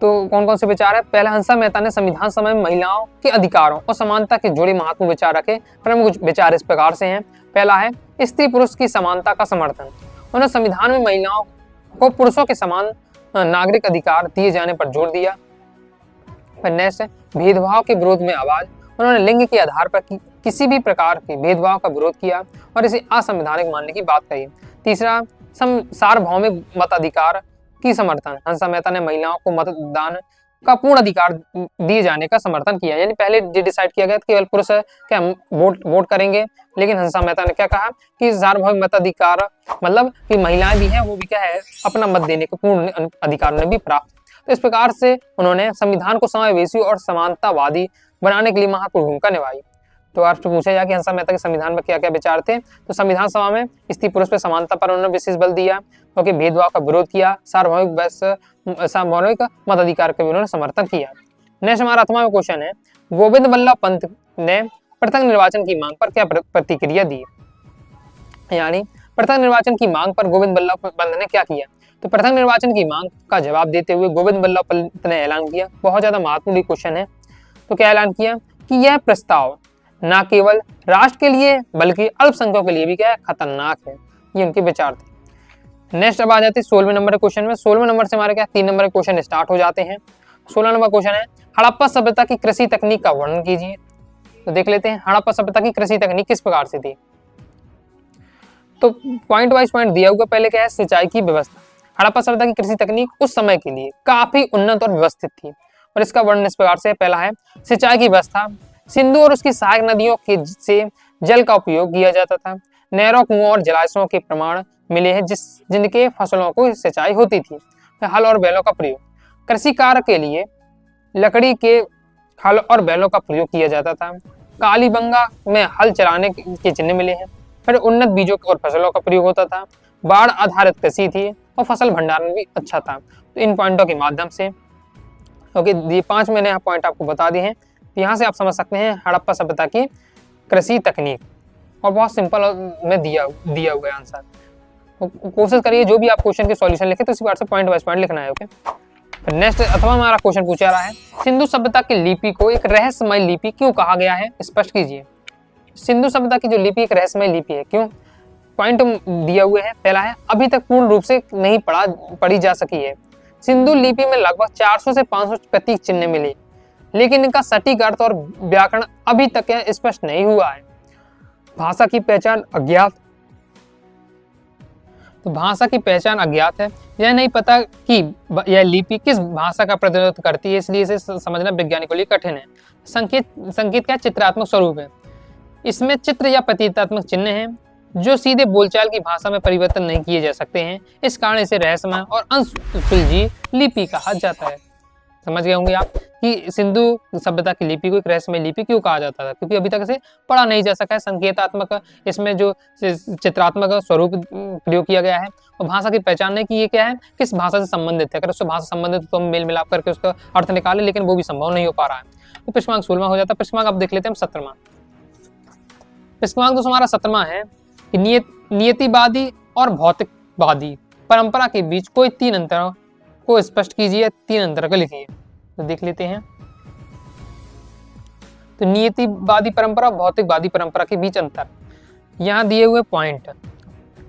तो कौन कौन से विचार है। पहला, हंसा मेहता ने संविधान सभा में महिलाओं के अधिकारों और समानता के जुड़े महत्वपूर्ण विचार रखे। प्रमुख विचार इस प्रकार से हैं। पहला है स्त्री पुरुष की समानता का समर्थन। उन्होंने संविधान में महिलाओं को पुरुषों के समान नागरिक अधिकार दिए जाने पर जोर दिया। नेक्स्ट है भेदभाव के विरोध में आवाज। उन्होंने लिंग के आधार पर किसी भी प्रकार के भेदभाव का विरोध किया और इसे असंवैधानिक मानने की बात कही। तीसरा, सार्वभौमिक मताधिकार की समर्थन। हंसा मेहता ने महिलाओं को मतदान का पूर्ण अधिकार दिए जाने का समर्थन किया। यानी पहले ये डिसाइड किया गया था केवल पुरुष क्या वोट करेंगे, लेकिन हंसा मेहता ने क्या कहा कि सार्वभौमिक मताधिकार मतलब कि महिलाएं भी हैं वो भी क्या है अपना मत देने के पूर्ण अधिकार उन्हें भी प्राप्त। तो इस प्रकार से उन्होंने संविधान को समावेशी और समानतावादी बनाने के लिए महत्वपूर्ण भूमिका निभाई। तो आपसे पूछा जाए कि हंसा मेहता के संविधान में क्या क्या विचार थे। तो संविधान सभा में स्त्री पुरुष पर समानता पर उन्होंने विशेष बल दिया, क्योंकि भेदभाव का विरोध किया, सार्वभौमिक मताधिकार का भी उन्होंने समर्थन किया। नेक्स्ट हमारा 8वां क्वेश्चन है, गोविंद वल्लभ पंत ने पृथक निर्वाचन की मांग पर क्या प्रतिक्रिया दी। यानी पृथक निर्वाचन की मांग पर गोविंद वल्लभ पंत ने क्या किया। तो पृथक निर्वाचन की मांग का जवाब देते हुए गोविंद वल्लभ पंत ने ऐलान किया। बहुत ज्यादा महत्वपूर्ण क्वेश्चन है। तो क्या ऐलान किया कि यह प्रस्ताव न केवल राष्ट्र के लिए बल्कि अल्पसंख्यकों के लिए भी क्या है, खतरनाक है। ये उनके विचार थे। नेक्स्ट अब आ जाते हैं 16वें नंबर के क्वेश्चन में। 16वें नंबर से हमारे क्या 3 नंबर के क्वेश्चन स्टार्ट हो जाते हैं। 16 नंबर क्वेश्चन है, हड़प्पा सभ्यता की कृषि तकनीक का वर्णन कीजिए। तो देख लेते हैं हड़प्पा सभ्यता की कृषि तकनीक किस प्रकार से थी। तो पॉइंट वाइज पॉइंट दिया हुआ। पहले क्या है, सिंचाई की व्यवस्था। हड़प्पा सभ्यता की कृषि तकनीक उस समय के लिए काफी उन्नत और व्यवस्थित थी और इसका वर्णन इस प्रकार से। पहला है सिंचाई की व्यवस्था। सिंधु और उसकी सहायक नदियों के से जल का उपयोग किया जाता था। नहरों, कुओं और जलाशयों के प्रमाण मिले हैं जिनके फसलों को सिंचाई होती थी। हल और बैलों का प्रयोग। कृषि कार्य के लिए लकड़ी के हल और बैलों का प्रयोग किया जाता था। कालीबंगा में हल चलाने के चिन्ह मिले हैं। फिर उन्नत बीजों और फसलों का प्रयोग होता था। बाढ़ आधारित कृषि थी और फसल भंडारण भी अच्छा था। तो इन पॉइंटों के माध्यम से ओके, ये 5 मैंने यहाँ पॉइंट आपको बता दिए हैं। तो यहाँ से आप समझ सकते हैं हड़प्पा सभ्यता की कृषि तकनीक, और बहुत सिंपल में दिया हुआ है आंसर। कोशिश करिए जो भी आप क्वेश्चन के सॉल्यूशन लिखे तो इसी बार से पॉइंट वाइज पॉइंट लिखना है। ओके, फिर नेक्स्ट अथवा हमारा क्वेश्चन पूछा रहा है, सिंधु सभ्यता की लिपि को एक रहस्यमय लिपि क्यों कहा गया है, स्पष्ट कीजिए। सिंधु सभ्यता की जो लिपि एक रहस्यमय लिपि है, क्यों। पॉइंट दिया हुए है। पहला है अभी तक पूर्ण रूप से नहीं पढ़ी जा सकी है। सिंधु लिपि में लगभग 400 से 500 प्रतीक चिन्ह मिले, लेकिन इनका सटीक अर्थ और व्याकरण अभी तक स्पष्ट नहीं हुआ है। भाषा की पहचान अज्ञात। तो भाषा की पहचान अज्ञात है। यह नहीं पता कि यह लिपि किस भाषा का प्रतिनिधित्व करती है, इसलिए इसे समझना वैज्ञानिकों के लिए कठिन है। संकेत क्या, चित्रात्मक स्वरूप है। इसमें चित्र या प्रतीकात्मक चिन्ह हैं जो सीधे बोलचाल की भाषा में परिवर्तन नहीं किए जा सकते हैं। इस कारण इसे रहस्यमय और अनसुलझी लिपि कहा जाता है। समझ गए होंगे आप कि सिंधु सभ्यता की लिपि को एक रहस्यमय लिपि क्यों कहा जाता था, क्योंकि अभी तक इसे पढ़ा नहीं जा सका है। संकेतात्मक, इसमें जो चित्रात्मक स्वरूप प्रयोग किया गया है, और भाषा की पहचान नहीं कि ये क्या है, किस भाषा से संबंधित है। अगर उससे भाषा संबंधित तो हम मेल मिलाप करके उसका अर्थ निकाले, लेकिन वो भी संभव नहीं हो पा रहा है। तो प्रश्नांक 16वां हो जाता है। प्रश्नांक अब देख लेते हैं हम 17वां। प्रश्नांक तो हमारा 17वां है कि नियतिवादी और भौतिकवादी परंपरा के बीच कोई 3 अंतरों को स्पष्ट कीजिए। 3 अंतर को लिखिए। तो देख लेते हैं। तो नियतिवादी परंपरा, भौतिकवादी परंपरा के बीच अंतर, यहाँ दिए हुए पॉइंट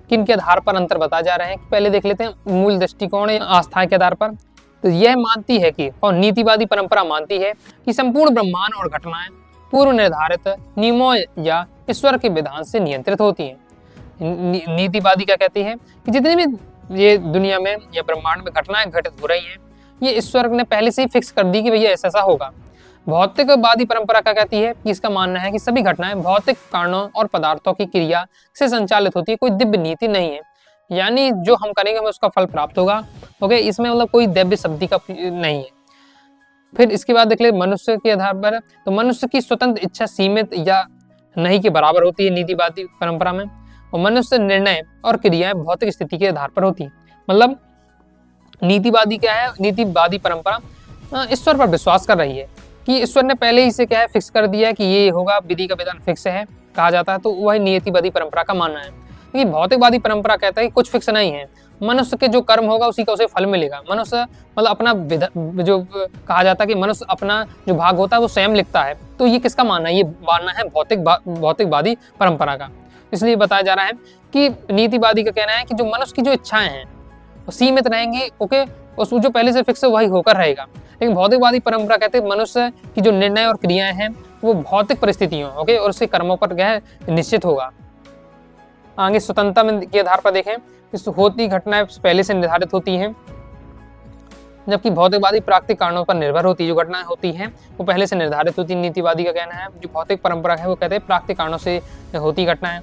किन के आधार पर अंतर बताए जा रहे हैं। पहले देख लेते हैं मूल दृष्टिकोण या आस्था के आधार पर। तो यह मानती है कि, और नीतिवादी परंपरा मानती है कि संपूर्ण ब्रह्मांड और घटनाएं पूर्व निर्धारित नियमों या ईश्वर के विधान से नियंत्रित होती हैं। नीतिवादी क्या कहती है कि जितनी भी ये दुनिया में या ब्रह्मांड में घटनाएं घटित हो रही हैं, ये ईश्वर ने पहले से ही फिक्स कर दी कि भैया ऐसा ऐसा होगा। भौतिकवादी परंपरा क्या कहती है कि इसका मानना है कि सभी घटनाएं भौतिक कारणों और पदार्थों की क्रिया से संचालित होती है, कोई दिव्य नीति नहीं है। यानी जो हम करेंगे हमें उसका फल प्राप्त होगा। ओके, इसमें मतलब कोई दिव्य शक्ति का नहीं है। फिर इसके बाद देख ले मनुष्य के आधार पर, तो मनुष्य की स्वतंत्र इच्छा सीमित या नहीं के बराबर होती है नीतिवादी परंपरा में, और मनुष्य निर्णय और क्रियाएं भौतिक स्थिति के आधार पर होती है। मतलब नीतिवादी क्या है, नीतिवादी परंपरा ईश्वर पर विश्वास कर रही है कि ईश्वर ने पहले ही से क्या है फिक्स कर दिया है कि ये होगा, विधि का विधान फिक्स है कहा जाता है। तो वही नीतिवादी परंपरा का मानना है। क्योंकि भौतिकवादी परंपरा कहता है कि कुछ फिक्स नहीं है, मनुष्य के जो कर्म होगा उसी का उसे फल मिलेगा। मनुष्य मतलब अपना जो कहा जाता है कि मनुष्य अपना जो भाग होता है वो स्वयं लिखता है। तो ये किसका मानना है, ये मानना है भौतिकवादी परंपरा का। इसलिए बताया जा रहा है कि नीतिवादी का कहना है कि जो मनुष्य की जो इच्छाएं हैं वो सीमित रहेंगी। ओके, उस जो पहले से फिक्स है वही होकर रहेगा। लेकिन भौतिकवादी परंपरा कहते हैं मनुष्य की जो निर्णय और क्रियाएं हैं वो भौतिक परिस्थितियों ओके और उसके कर्मों पर क्या है निश्चित होगा। आगे स्वतंत्रता के आधार पर देखें, इस होती घटनाएं पहले से निर्धारित होती हैं, जबकि भौतिकवादी प्राकृतिक कारणों पर निर्भर होती है। जो घटनाएं होती हैं वो पहले से निर्धारित होती है। नीतिवादी का कहना है, जो भौतिक परंपरा है वो कहते हैं प्राकृतिक कारणों से होती घटनाएं।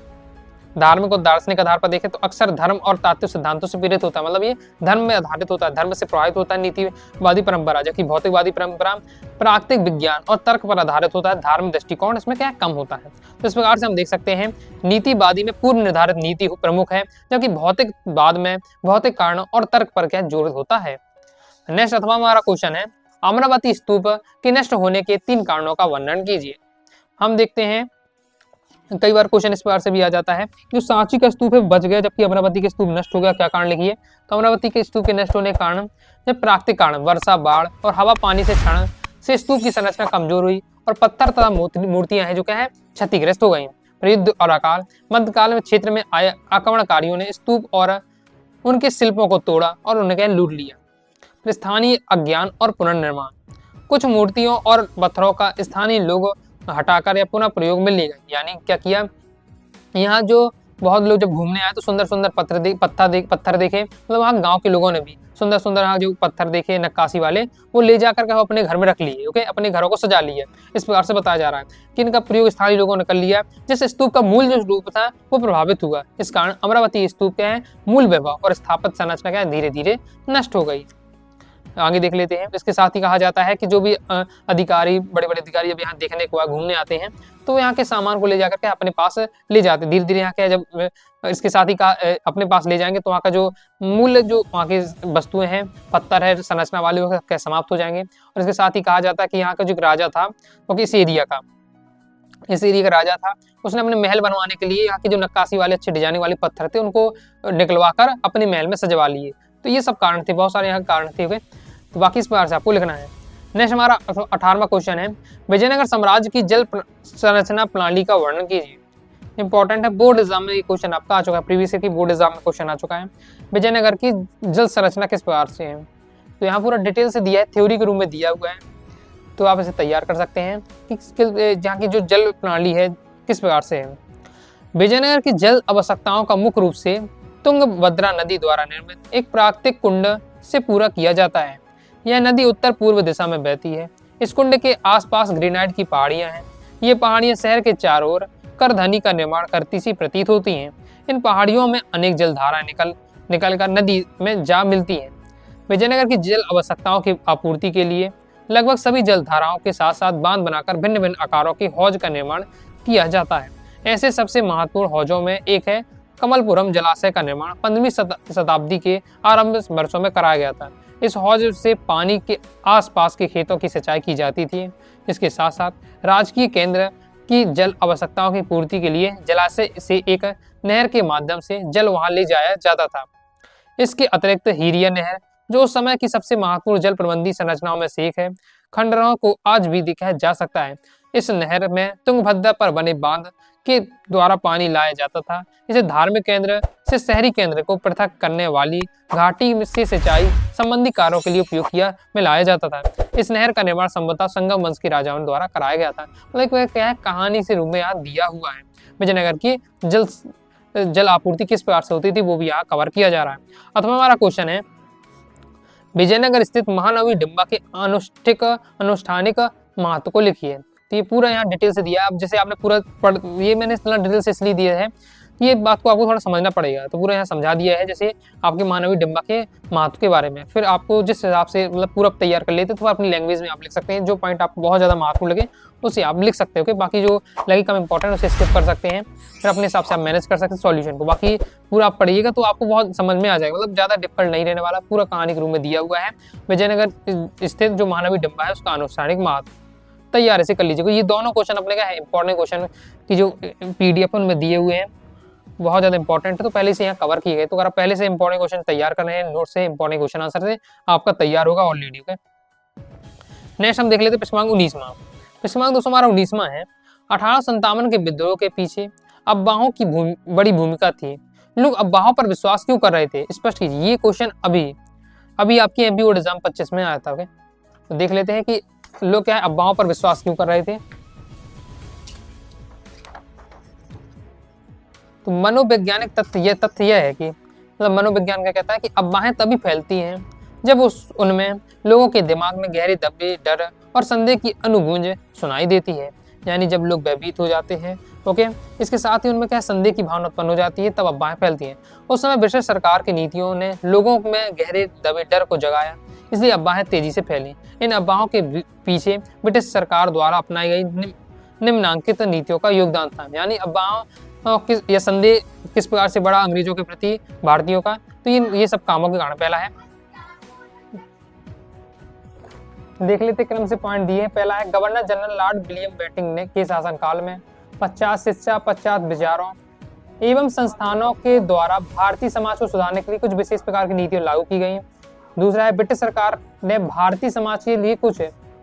धार्मिक और दार्शनिक आधार पर देखें तो अक्सर धर्म और तात्विक सिद्धांतों से प्रेरित होता है। मतलब ये धर्म में आधारित होता है, धर्म से प्रभावित होता है नीतिवादी परंपरा, जबकि भौतिकवादी परंपरा प्राकृतिक विज्ञान और तर्क पर आधारित होता है। धार्मिक दृष्टिकोण इसमें क्या कम होता है। तो इस प्रकार से हम देख सकते हैं नीतिवादी में पूर्व निर्धारित नीति प्रमुख है, जबकि भौतिकवाद में भौतिक कारणों और तर्क पर क्या जोर होता है। नेक्स्ट अथवा हमारा क्वेश्चन है, अमरावती स्तूप के नष्ट होने के 3 कारणों का वर्णन कीजिए। हम देखते हैं कई बार क्वेश्चन इस प्रकार से भी आ जाता है, जो सांची का स्तूप है बच गया जबकि अमरावती के स्तूप नष्ट हो गया, क्या कारण लिखिए। तो अमरावती के स्तूप के नष्ट होने के कारण जब प्राकृतिक कारण वर्षा, बाढ़ और हवा पानी से क्षरण से स्तूप की संरचना कमजोर हुई और पत्थर तथा मूर्तियां हैं जो क्या है क्षतिग्रस्त हो गई। युद्ध और अकाल। मध्यकाल में क्षेत्र में आए आक्रमणकारियों ने स्तूप और उनके शिल्पों को तोड़ा और उन्हें क्या लूट लिया। फिर स्थानीय अज्ञान और पुनर्निर्माण। कुछ मूर्तियों और पत्थरों का स्थानीय लोग हटाकर या पुनः प्रयोग में ले गए। यानी क्या किया, यहाँ जो बहुत लोग जब घूमने आए तो सुंदर सुंदर पत्थर देखे, मतलब वहाँ गांव के लोगों ने भी सुंदर सुंदर यहाँ जो पत्थर देखे नक्काशी वाले, वो ले जाकर के अपने घर में रख लिए। ओके, अपने घरों को सजा लिए। इस प्रकार से बताया जा रहा है कि इनका प्रयोग स्थानीय लोगों ने कर लिया, जिससे स्तूप का मूल जो रूप था वो प्रभावित हुआ। इस कारण अमरावती स्तूप क्या है मूल वैभव और स्थापत्य संरचना क्या है धीरे धीरे नष्ट हो गई। आगे देख लेते हैं। इसके साथ ही कहा जाता है कि जो भी अधिकारी, बड़े बड़े अधिकारी जब यहाँ देखने को घूमने आते हैं तो यहाँ के सामान को ले जाकर के अपने पास ले जाते हैं। धीरे धीरे यहाँ के जब इसके साथ ही अपने पास ले जाएंगे तो वहाँ का जो मूल जो वहाँ की वस्तुएं हैं, पत्थर है संरचना वाले, वो समाप्त हो जाएंगे। और इसके साथ ही कहा जाता है कि यहाँ का जो राजा था वो इस एरिया का राजा था, उसने अपने महल बनवाने के लिए यहाँ के जो नक्काशी वाले अच्छे डिजाइनिंग वाले पत्थर थे उनको निकलवा कर अपने महल में सजवा लिए। तो ये सब कारण थे, बहुत सारे यहाँ कारण थे। तो बाकी इस प्रकार से आपको लिखना है। नेक्स्ट हमारा 18वां क्वेश्चन है, विजयनगर साम्राज्य की जल संरचना प्रणाली का वर्णन कीजिए। इंपॉर्टेंट है, बोर्ड एग्जाम में ये क्वेश्चन आपका आ चुका है, प्रीवियस ईयर की बोर्ड एग्जाम में क्वेश्चन आ चुका है। विजयनगर की जल संरचना किस प्रकार से है, तो यहाँ पूरा डिटेल से दिया है, थ्योरी के रूप में दिया हुआ है, तो आप इसे तैयार कर सकते हैं कि जहाँ की जो जल प्रणाली है किस प्रकार से है। विजयनगर की जल आवश्यकताओं का मुख्य रूप से तुंगभद्रा नदी द्वारा निर्मित एक प्राकृतिक कुंड से पूरा किया जाता है। यह नदी उत्तर पूर्व दिशा में बहती है। इस कुंड के आसपास ग्रेनाइट की पहाड़ियां हैं। ये पहाड़ियां शहर के चारों ओर करधनी का निर्माण करती सी प्रतीत होती हैं। इन पहाड़ियों में अनेक जलधाराएं निकल कर नदी में जा मिलती हैं। विजयनगर की जल आवश्यकताओं की आपूर्ति के लिए लगभग सभी जलधाराओं के साथ साथ बांध बनाकर भिन्न भिन्न आकारों के हौज का निर्माण किया जाता है। ऐसे सबसे महत्वपूर्ण हौजों में एक है कमलपुरम जलाशय का निर्माण 15वीं शताब्दी के आरंभ वर्षों में कराया गया था। इस हौज से पानी के आसपास के खेतों की सिंचाई की जाती थी। इसके साथ साथ राजकीय केंद्र की जल आवश्यकताओं की पूर्ति के लिए जलाशय से एक नहर के माध्यम से जल वहां ले जाया जाता था। इसके अतिरिक्त हीरिया नहर, जो उस समय की सबसे महत्वपूर्ण जल प्रबंधी संरचनाओं में से एक है, खंडरों को आज भी देखा जा सकता है। इस नहर में तुंगभद्रा पर बने बांध के द्वारा पानी लाया जाता था। इसे धार्मिक केंद्र से शहरी केंद्र को पृथक करने वाली घाटी से सिंचाई संबंधी कार्यों के लिए उपयोग में लाया जाता था। इस नहर का निर्माण संभवतः संगम वंश के राजाओं द्वारा कराया गया था। मतलब क्या है, कहानी से रूप में यहाँ दिया हुआ है। विजयनगर की जल आपूर्ति किस प्रकार से होती थी वो भी यहाँ कवर किया जा रहा है। अथवा हमारा क्वेश्चन है, विजयनगर स्थित महानवी डिंबा के अनुष्ठानिक महत्व को लिखिए। तो ये पूरा यहाँ डिटेल से दिया है। अब जैसे आपने पूरा ये मैंने डिटेल से इसलिए दिया है, ये बात को आपको थोड़ा समझना पड़ेगा, तो पूरा यहाँ समझा दिया है। जैसे आपके मानवी डिंबा के महत्व के बारे में, फिर आपको जिस हिसाब से मतलब पूरा तैयार कर लेते तो अपनी लैंग्वेज में आप लिख सकते हैं। जो पॉइंट आपको बहुत ज़्यादा महत्वपूर्ण लगे उसे आप लिख सकते हो कि बाकी जो लगे कम इंपॉर्टेंट उसे स्किप कर सकते हैं। फिर अपने हिसाब से आप मैनेज कर सकते हैं सॉल्यूशन को। बाकी पूरा आप पढ़िएगा तो आपको बहुत समझ में आ जाएगा, मतलब ज़्यादा डिफिकल्ट नहीं रहने वाला। पूरा कहानी के रूप में दिया हुआ है। विजयनगर स्थित जो महानवी डिंबा है उसका अनुष्ठानिक महत्व तैयार ऐसे कर लीजिएगा। ये दोनों क्वेश्चन अपने क्या है इंपॉर्टेंट क्वेश्चन की जो PDF उनमें दिए हुए हैं बहुत ज़्यादा इंपॉर्टेंट है, तो पहले से यहाँ कवर किए गए। तो अगर आप पहले से इंपॉर्टेंट क्वेश्चन तैयार कर रहे हैं नोट से, इंपॉर्टेंट क्वेश्चन आंसर से आपका तैयार होगा ऑलरेडी। ओके, नेक्स्ट हम देख लेते हैं पिछमांग 19वां। पिछमांग दोस्तों हमारा 19वां है। 1857 के विद्रोह के पीछे अफवाहों की बड़ी भूमिका थी। लोग अफवाहों पर विश्वास क्यों कर रहे थे, स्पष्ट कीजिए। ये क्वेश्चन अभी आपकी MP बोर्ड एग्जाम 25 में आया था। ओके, तो देख लेते हैं कि लोग क्या है अफवाहों पर विश्वास क्यों कर रहे थे। तो मनोवैज्ञानिक तथ्य यह है कि मतलब मनोविज्ञान क्या कहता है कि अफवाहें तभी फैलती हैं जब उनमें लोगों के दिमाग में गहरी दबे डर और संदेह की अनुगूंज सुनाई देती है। यानी जब लोग भयभीत हो जाते हैं, ओके, इसके साथ ही उनमें क्या संदेह की भावना उत्पन्न हो जाती है, तब अफवाहें फैलती हैं। उस समय ब्रिटिश सरकार की नीतियों ने लोगों में गहरे दबे डर को जगाया, इसलिए अफवाहें तेजी से फैली। इन अफवाहों के पीछे ब्रिटिश सरकार द्वारा अपनाई गई निम्नांकित नीतियों का योगदान था। यानी अफवाहों या संदेह किस प्रकार से बढ़ा अंग्रेजों के प्रति भारतीयों का, तो ये सब कामों के कारण पहला है। देख लेते क्रम से पॉइंट दिए। पहला है governor general Lord William Bentinck ने के शासनकाल में 50 शिक्षा 50 विचारों एवं संस्थानों के द्वारा भारतीय समाज को सुधारने के लिए कुछ विशेष प्रकार की नीतियां लागू की गई। दूसरा है ब्रिटिश सरकार ने भारतीय समाज के लिए कुछ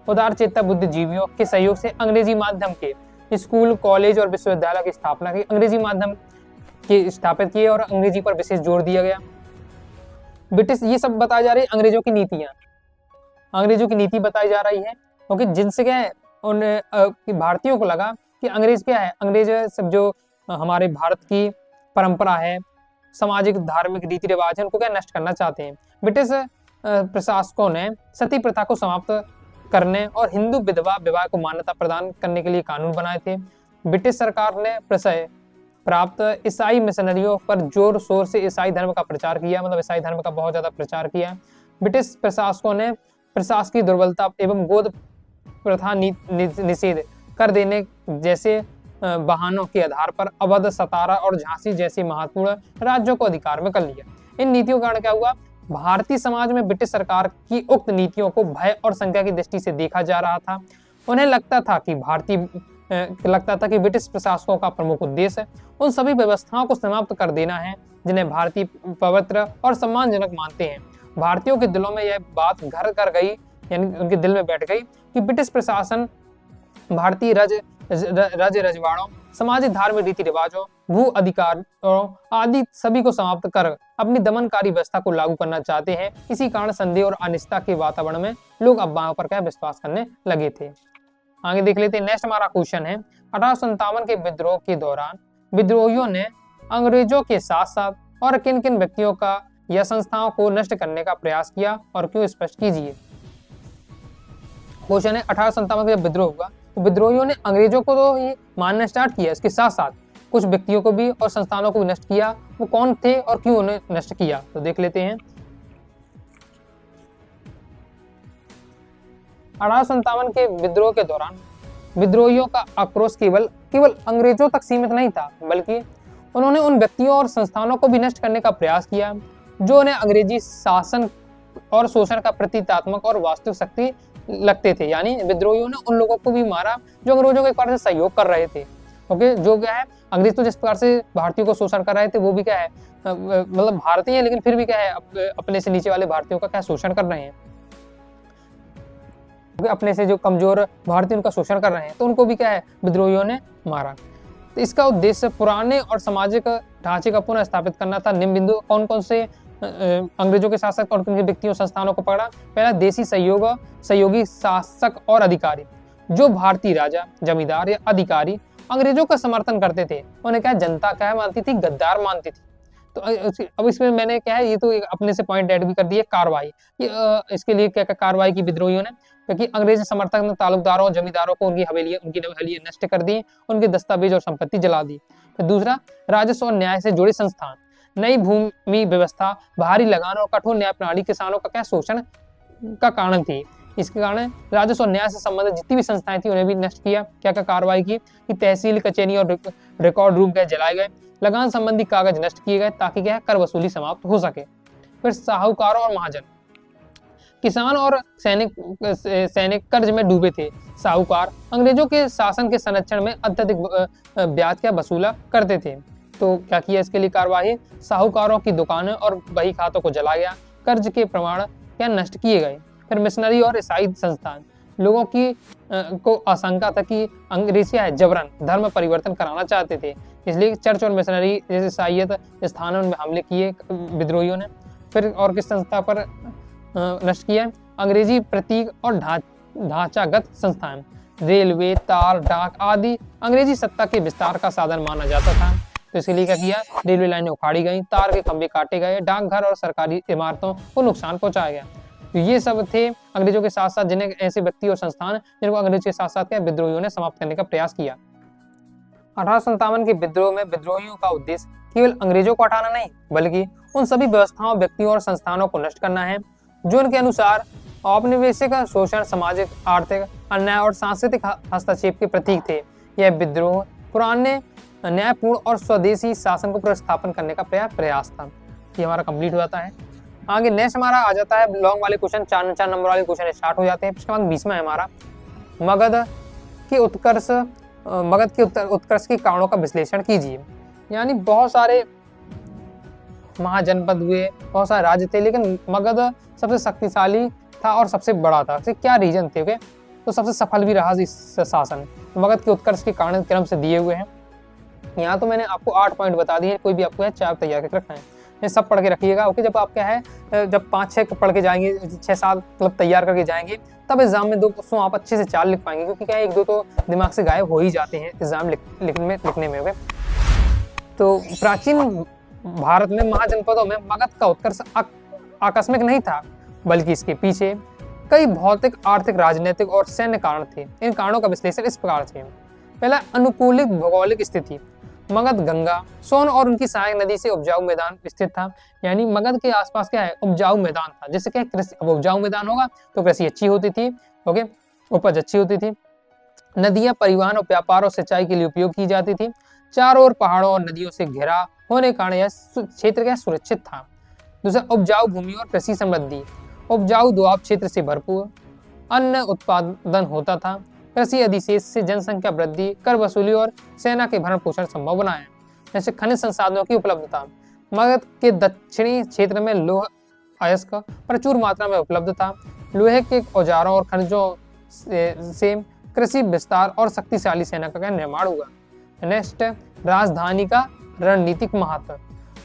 उदारचेता बुद्धिजीवियों के सहयोग से अंग्रेजी माध्यम के स्कूल, कॉलेज और विश्वविद्यालय की स्थापना की, अंग्रेजी माध्यम के स्थापित किए और अंग्रेजी पर विशेष जोर दिया गया। ब्रिटिश, ये सब बताई जा रही है अंग्रेजों की नीतियां, अंग्रेजों की नीति बताई जा रही है, क्योंकि जिनसे क्या है उन भारतीयों को लगा कि अंग्रेज क्या है, अंग्रेज सब जो हमारे भारत की परंपरा है, सामाजिक धार्मिक रीति रिवाज है, उनको क्या नष्ट करना चाहते हैं। ब्रिटिश प्रशासकों ने सती प्रथा को समाप्त करने और हिंदू विधवा विवाह को मान्यता प्रदान करने के लिए कानून बनाए थे। ब्रिटिश सरकार ने प्रशय प्राप्त ईसाई मिशनरियों पर जोर शोर से ईसाई धर्म का प्रचार किया, मतलब ईसाई धर्म का बहुत ज्यादा प्रचार किया। ब्रिटिश प्रशासकों ने प्रशासकीय दुर्बलता एवं गोद प्रथा निषेध कर देने जैसे बहानों के आधार पर अवध, सतारा और झांसी जैसे महत्वपूर्ण राज्यों को अधिकार में कर लिया। इन नीतियों के कारण क्या हुआ, भारतीय समाज में ब्रिटिश सरकार की उक्त नीतियों को भय और संख्या की दृष्टि से देखा जा रहा था। उन्हें लगता था कि ब्रिटिश प्रशासकों का प्रमुख उद्देश्य उन सभी व्यवस्थाओं को समाप्त कर देना है जिन्हें भारतीय पवित्र और सम्मानजनक मानते हैं। भारतीयों के दिलों में यह बात घर कर गई, यानी उनके दिल में बैठ गई कि ब्रिटिश प्रशासन भारतीय रजवाड़ों, सामाजिक धार्मिक रीति रिवाजों, भू अधिकारों आदि सभी को समाप्त कर अपनी दमनकारी व्यवस्था को लागू करना चाहते हैं। इसी कारण संदेह और अनिश्चितता के वातावरण में लोग अफवाहों पर क्या विश्वास करने लगे थे। आगे देख लेते हैं। नेक्स्ट हमारा क्वेश्चन है, 1857 के विद्रोह के दौरान विद्रोहियों ने अंग्रेजों के साथ साथ और किन किन व्यक्तियों का या संस्थाओं को नष्ट करने का प्रयास किया और क्यों, स्पष्ट कीजिए। क्वेश्चन है, 1857 का विद्रोह हुआ तो विद्रोहियों ने अंग्रेजों को तो ये मानना स्टार्ट किया, इसके साथ साथ कुछ व्यक्तियों को भी और संस्थानों को भी नष्ट किया। वो कौन थे और क्यों उन्हें नष्ट किया, तो देख लेते हैं। 1857 के विद्रोह के दौरान विद्रोहियों का आक्रोश केवल अंग्रेजों तक सीमित नहीं था, बल्कि उन्होंने उन व्यक्तियों और संस्थानों को भी नष्ट करने का प्रयास किया जो उन्हें अंग्रेजी शासन और शोषण का प्रतीकात्मक और वास्तविक शक्ति लगते थे। यानी विद्रोहियों ने उन लोगों को भी मारा जो अंग्रेजों के एक बार से सहयोग कर रहे थे, क्योंकि जो क्या है, अंग्रेज तो जिस प्रकार से भारतीयों को शोषण कर रहे थे, वो भी क्या है, मतलब भारतीय है लेकिन फिर भी क्या है, अपने से नीचे वाले भारतीयों का क्या शोषण कर रहे हैं, अपने से जो कमजोर भारतीय उनका शोषण कर रहे हैं, तो उनको भी क्या है, विद्रोहियों ने मारा। तो इसका उद्देश्य पुराने और सामाजिक ढांचे का पुनः स्थापित करना था। निम्न बिंदु कौन कौन से अंग्रेजों के शासक और उनके व्यक्तियों संस्थानों को पकड़ा। पहला, देसी सहयोगी शासक और अधिकारी, जो भारतीय राजा, जमींदार या अधिकारी अंग्रेजों का समर्थन करते थे, उन्हें क्या जनता क्या मानती थी, गद्दार मानती थी। तो अब इसमें मैंने क्या है, ये तो अपने से पॉइंट ऐड भी कर दिए, कार्रवाई। इसके लिए क्या कार्रवाई की विद्रोहियों ने, क्योंकि अंग्रेज समर्थक तालुकदारों, जमींदारों को उनकी हवेलियां नष्ट कर दी, उनके दस्तावेज और संपत्ति जला दी। फिर दूसरा, राजस्व और न्याय से जुड़े संस्थान, नई भूमि व्यवस्था, भारी लगान और कठोर न्याय प्रणाली किसानों का क्या शोषण का कारण थी। इसके कारण राजस्व और न्याय से संबंधित जितनी भी संस्थाएं थी उन्हें भी नष्ट किया। क्या क्या कार्रवाई की कि तहसील, कचहरी और रिकॉर्ड रूम गए जलाए गए, लगान संबंधी कागज नष्ट किए गए ताकि क्या कर वसूली समाप्त हो सके। फिर साहूकारों और महाजन, किसान और सैनिक कर्ज में डूबे थे। साहूकार अंग्रेजों के शासन के संरक्षण में अत्यधिक ब्याज क्या वसूला करते थे। तो क्या किया इसके लिए कार्रवाई, साहूकारों की दुकानें और बही खातों को जलाया गया, कर्ज के प्रमाण क्या नष्ट किए गए। फिर मिशनरी और ईसाई संस्थान, लोगों की को आशंका था कि अंग्रेज क्या है, जबरन धर्म परिवर्तन कराना चाहते थे, इसलिए चर्च और मिशनरी जैसे ईसाइयत स्थानों में हमले किए विद्रोहियों ने। फिर और किस संस्था पर नष्ट किया, अंग्रेजी प्रतीक और ढांचागत संस्थान, रेलवे, तार, डाक आदि अंग्रेजी सत्ता के विस्तार का साधन माना जाता था। तो इसके लिए क्या किया, रेलवे लाइनें उखाड़ी गई, तार के खंभे काटे गए, डाकघर और सरकारी इमारतों को नुकसान पहुंचाया गया। तो ये सब थे अंग्रेजों के साथ साथ जिन्हें ऐसे व्यक्ति और संस्थान जिनको अंग्रेज के साथ साथ क्या विद्रोहियों ने समाप्त करने का प्रयास किया। 1857 के विद्रोह में विद्रोहियों का उद्देश्य केवल अंग्रेजों को हटाना नहीं, बल्कि उन सभी व्यवस्थाओं, व्यक्तियों और संस्थानों को नष्ट करना है जो उनके अनुसार औपनिवेशिक शोषण, सामाजिक, आर्थिक अन्याय और सांस्कृतिक हस्तक्षेप के प्रतीक थे। यह विद्रोह पुराने न्यायपूर्ण और स्वदेशी शासन को पुनर्स्थापन करने का प्रयास था। ये हमारा कंप्लीट हो जाता है। आगे नेक्स्ट हमारा आ जाता है लॉन्ग वाले क्वेश्चन, 4 नंबर वाले क्वेश्चन स्टार्ट हो जाते हैं। इसके बाद 20वां है हमारा, मगध के उत्कर्ष के कारणों का विश्लेषण कीजिए। यानी बहुत सारे महाजनपद हुए, बहुत सारे राज्य थे, लेकिन मगध सबसे शक्तिशाली था और सबसे बड़ा था। क्या रीजन थे? तो सबसे सफल भी रहा इस शासन। मगध के उत्कर्ष के कारण क्रम से दिए हुए हैं। यहाँ तो मैंने आपको 8 पॉइंट बता दिए, कोई भी आपको है 4 तैयार करके रखना है, ये सब पढ़ के रखिएगा। ओके, जब आप क्या है जब 5-6 पढ़ के जाएंगे, 6-7 मतलब तैयार करके जाएंगे, तब एग्जाम में 2 आप अच्छे से 4 लिख पाएंगे, क्योंकि क्या है 1-2 तो दिमाग से गायब हो ही जाते हैं एग्जाम लिखने में। तो प्राचीन भारत में महाजनपदों में मगध का उत्कर्ष आकस्मिक नहीं था, बल्कि इसके पीछे कई भौतिक, आर्थिक, राजनीतिक और सैन्य कारण थे। इन कारणों का विश्लेषण इस प्रकार से। पहला, अनुकूलित भौगोलिक स्थिति। मगध गंगा, सोन और उनकी सहायक नदी से उपजाऊ मैदान स्थित था। यानी मगध के आसपास क्या है, उपजाऊ मैदान था, जिससे क्या कृषि, अब उपजाऊ मैदान होगा तो कृषि अच्छी होती थी। ओके, उपज अच्छी होती थी। नदियां परिवहन और व्यापार और सिंचाई के लिए उपयोग की जाती थी। चारों ओर पहाड़ों और नदियों से घिरा होने के कारण यह क्षेत्र क्या सुरक्षित था। दूसरा, उपजाऊ भूमि और कृषि समृद्धि। उपजाऊ दोआब क्षेत्र से भरपूर अन्न उत्पादन होता था। कृषि अधिशेष से जनसंख्या वृद्धि, कर वसूली और सेना के भरण पोषण संभव बनाया। जैसे खनिज संसाधनों की उपलब्धता। मगध के दक्षिणी क्षेत्र में लौह अयस्क प्रचुर मात्रा में उपलब्ध था। लोहे के औजारों और खनिजों से कृषि विस्तार और शक्तिशाली सेना का निर्माण हुआ। नेक्स्ट, राजधानी का रणनीतिक महत्व।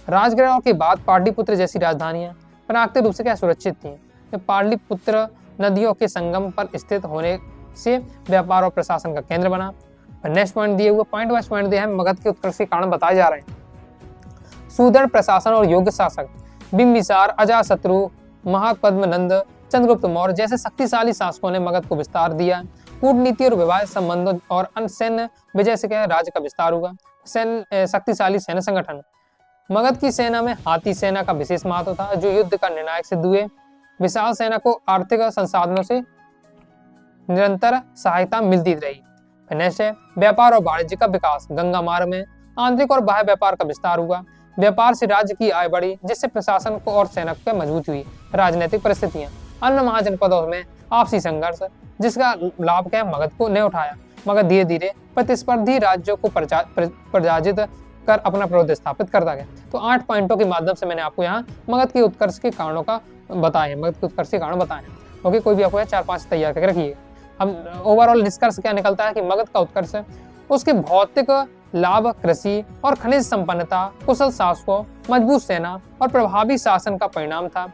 राजगृह के बाद पाटलिपुत्र जैसी राजधानियां प्राकृतिक रूप से क्या सुरक्षित थी। पाटलिपुत्र नदियों के संगम पर स्थित होने से व्यापार और प्रशासन का केंद्र बना। नेक्स्ट पॉइंट दिए हुए पॉइंट वाइज पॉइंट दिए हैं, मगध के उत्कर्ष के कारण बताए जा रहे हैं। सुदृढ़ प्रशासन और योग्य शासक। बिंबिसार, अजातशत्रु, महापद्मनंद, चंद्रगुप्त मौर्य जैसे शक्तिशाली शासकों ने मगध को विस्तार दिया। कूटनीति और विवाह संबंधों और अन्य सैन्य विजय से क्या राज्य का विस्तार हुआ। शक्तिशाली सैन्य संगठन। मगध की सेना में हाथी सेना का विशेष महत्व था, जो युद्ध का निर्णायक सिद्ध हुए। विशाल सेना को आर्थिक संसाधनों से निरंतर सहायता मिलती रही। नेक्स्ट है, व्यापार और वाणिज्य का विकास। गंगा मार्ग में आंतरिक और बाह्य व्यापार का विस्तार हुआ। व्यापार से राज्य की आय बढ़ी, जिससे प्रशासन को और सेना को मजबूत हुई। राजनीतिक परिस्थितियां। अन्य महाजनपदों में आपसी संघर्ष, जिसका लाभ क्या मगध को ने उठाया। मगध धीरे धीरे प्रतिस्पर्धी राज्यों को पराजित कर अपना प्रभुत्व स्थापित करता गया। तो 8 पॉइंटों के माध्यम से मैंने आपको यहाँ मगध के उत्कर्ष के कारणों का बताया, मगध के उत्कर्ष के कारण बताए। ओके, कोई भी आपको 4-5 तैयार करके रखिए। हम ओवरऑल निष्कर्ष क्या निकलता है कि मगध का उत्कर्ष उसके भौतिक लाभ, कृषि और खनिज संपन्नता, कुशल शासकों, मजबूत सेना और प्रभावी शासन का परिणाम था।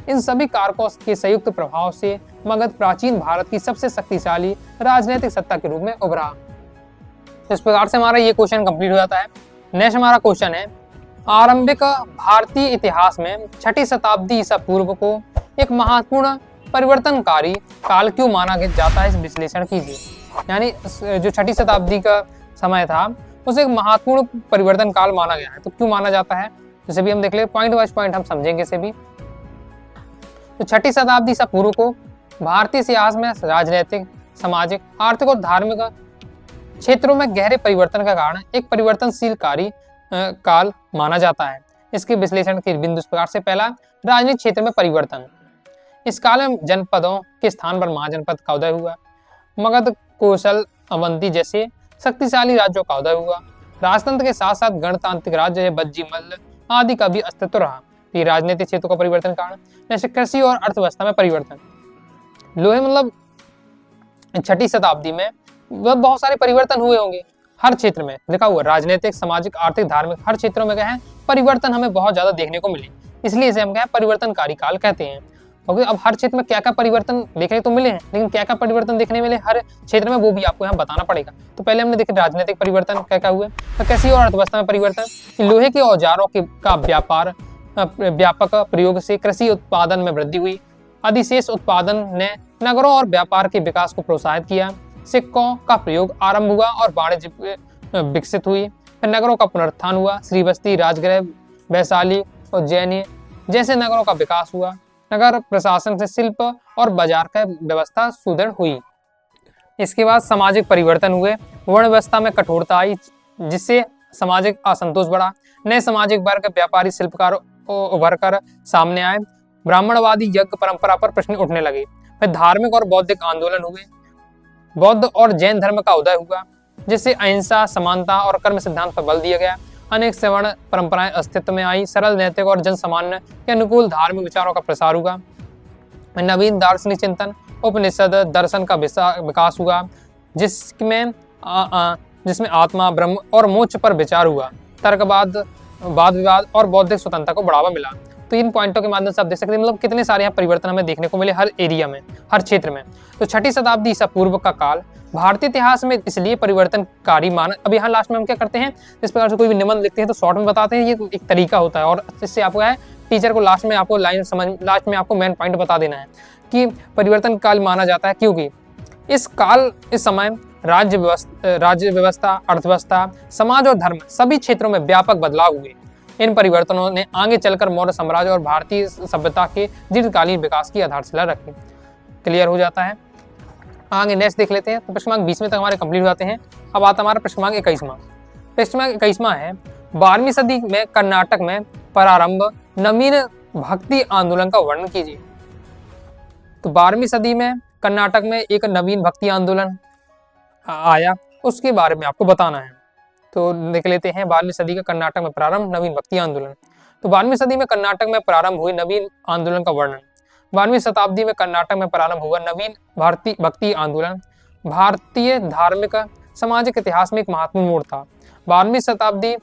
इन सभी कारकों के संयुक्त प्रभाव से मगध प्राचीन भारत की सबसे शक्तिशाली राजनीतिक सत्ता के रूप में उभरा। इस प्रकार से हमारा ये क्वेश्चन कंप्लीट हो जाता है। नेक्स्ट हमारा क्वेश्चन है, आरंभिक भारतीय इतिहास में 6ठी शताब्दी ईसा पूर्व को एक महत्वपूर्ण परिवर्तनकारी काल क्यों माना जाता है, इस विश्लेषण कीजिए। यानी जो 6ठी शताब्दी का समय था उसे एक महत्वपूर्ण परिवर्तन काल माना गया है, तो क्यों माना जाता है, जैसे भी हम देख ले पॉइंट वाइज पॉइंट हम समझेंगे इसे भी। तो 6ठी शताब्दी ईसा पूर्व को भारतीय इतिहास में राजनीतिक, सामाजिक, आर्थिक और धार्मिक क्षेत्रों में गहरे परिवर्तन का कारण एक परिवर्तनशील काल माना जाता है। इसके विश्लेषण के बिंदु इस प्रकार से। पहला, राजनीतिक क्षेत्र में परिवर्तन। इस काल में जनपदों के स्थान पर महाजनपद का उदय हुआ। मगध, कौशल, अवंती जैसे शक्तिशाली राज्यों का उदय हुआ। राजतंत्र के साथ साथ गणतांत्रिक राज्य बज्जी मल्ल आदि का भी अस्तित्व रहा। ये राजनीतिक क्षेत्र का परिवर्तन कारण। जैसे कृषि और अर्थव्यवस्था में परिवर्तन। लोहे मतलब 6ठी शताब्दी में वह बहुत सारे परिवर्तन हुए होंगे हर क्षेत्र में, लिखा हुआ राजनीतिक, सामाजिक, आर्थिक, धार्मिक, हर क्षेत्रों में क्या है परिवर्तन हमें बहुत ज्यादा देखने को मिले, इसलिए इसे हम क्या है परिवर्तनकारी काल कहते हैं। ओके, अब हर क्षेत्र में क्या क्या परिवर्तन देखने तो मिले हैं, लेकिन क्या क्या परिवर्तन देखने मिले हर क्षेत्र में वो भी आपको यहाँ बताना पड़ेगा। तो पहले हमने देखे राजनीतिक परिवर्तन क्या क्या हुए, तो कृषि और अर्थव्यवस्था में परिवर्तन। लोहे के औजारों का व्यापक प्रयोग से कृषि उत्पादन में वृद्धि हुई। अधिशेष उत्पादन ने नगरों और व्यापार के विकास को प्रोत्साहित किया। सिक्कों का प्रयोग आरंभ हुआ और वाणिज्य विकसित हुई। फिर नगरों का पुनरुत्थान हुआ। श्रीबस्ती, राजगृह, वैशाली, उज्जैनी जैसे नगरों का विकास हुआ। नगर प्रशासन से शिल्प और बाजार का व्यवस्था सुदृढ़ हुई। इसके बाद सामाजिक परिवर्तन हुए। वर्ण व्यवस्था में कठोरता आई, जिससे सामाजिक असंतोष बढ़ा। नए सामाजिक वर्ग, व्यापारी, शिल्पकार उभर कर सामने आए। ब्राह्मणवादी यज्ञ परंपरा पर प्रश्न उठने लगे। फिर धार्मिक और बौद्धिक आंदोलन हुए। बौद्ध और जैन धर्म का उदय हुआ, जिससे अहिंसा, समानता और कर्म सिद्धांत पर बल दिया गया। अनेक सवर्ण परंपराएं अस्तित्व में आई। सरल, नैतिक और जन सामान्य के अनुकूल धार्मिक विचारों का प्रसार हुआ। नवीन दार्शनिक चिंतन उपनिषद दर्शन का विकास हुआ, जिसमें जिसमें आत्मा, ब्रह्म और मोक्ष पर विचार हुआ। तर्कवाद, वाद विवाद और बौद्धिक स्वतंत्रता को बढ़ावा मिला। तो इन पॉइंटों के माध्यम से आप देख सकते हैं मतलब कितने सारे यहाँ परिवर्तन हमें देखने को मिले हर एरिया में, हर क्षेत्र में। तो 6ठी शताब्दी ईसा पूर्व का काल भारतीय इतिहास में इसलिए परिवर्तनकारी माना। अब यहाँ लास्ट में हम क्या करते हैं, इस प्रकार से कोई भी निबंध लिखते हैं तो शॉर्ट में बताते हैं, ये एक तरीका होता है। और इससे आपको है टीचर को लास्ट में आपको लाइन समझ, लास्ट में आपको मेन पॉइंट बता देना है कि परिवर्तन काल माना जाता है क्योंकि इस समय राज्य व्यवस्था, अर्थव्यवस्था, समाज और धर्म सभी क्षेत्रों में व्यापक बदलाव हुए। इन परिवर्तनों ने आगे चलकर मौर्य साम्राज्य और भारतीय सभ्यता के दीर्घकालीन विकास की आधारशिला रखी। क्लियर हो जाता है। आगे नेक्स्ट देख लेते हैं। तो प्रश्न 20वें तक हमारे कंप्लीट हो जाते हैं। अब आता हमारा प्रश्न 21वां। प्रश्न 21वां है 12वीं सदी में कर्नाटक में प्रारंभ नवीन भक्ति आंदोलन का वर्णन कीजिए। तो 12वीं सदी में कर्नाटक में एक नवीन भक्ति आंदोलन आया, उसके बारे में आपको बताना है। तो देख लेते हैं 12वीं सदी का कर्नाटक में प्रारंभ नवीन भक्ति आंदोलन। तो 12वीं सदी में कर्नाटक में प्रारंभ हुए नवीन आंदोलन का वर्णन। 12वीं शताब्दी में कर्नाटक में प्रारंभ हुआ नवीन भारतीय भक्ति आंदोलन भारतीय धार्मिक सामाजिक इतिहास में एक महत्वपूर्ण मोड़ था। 12वीं शताब्दी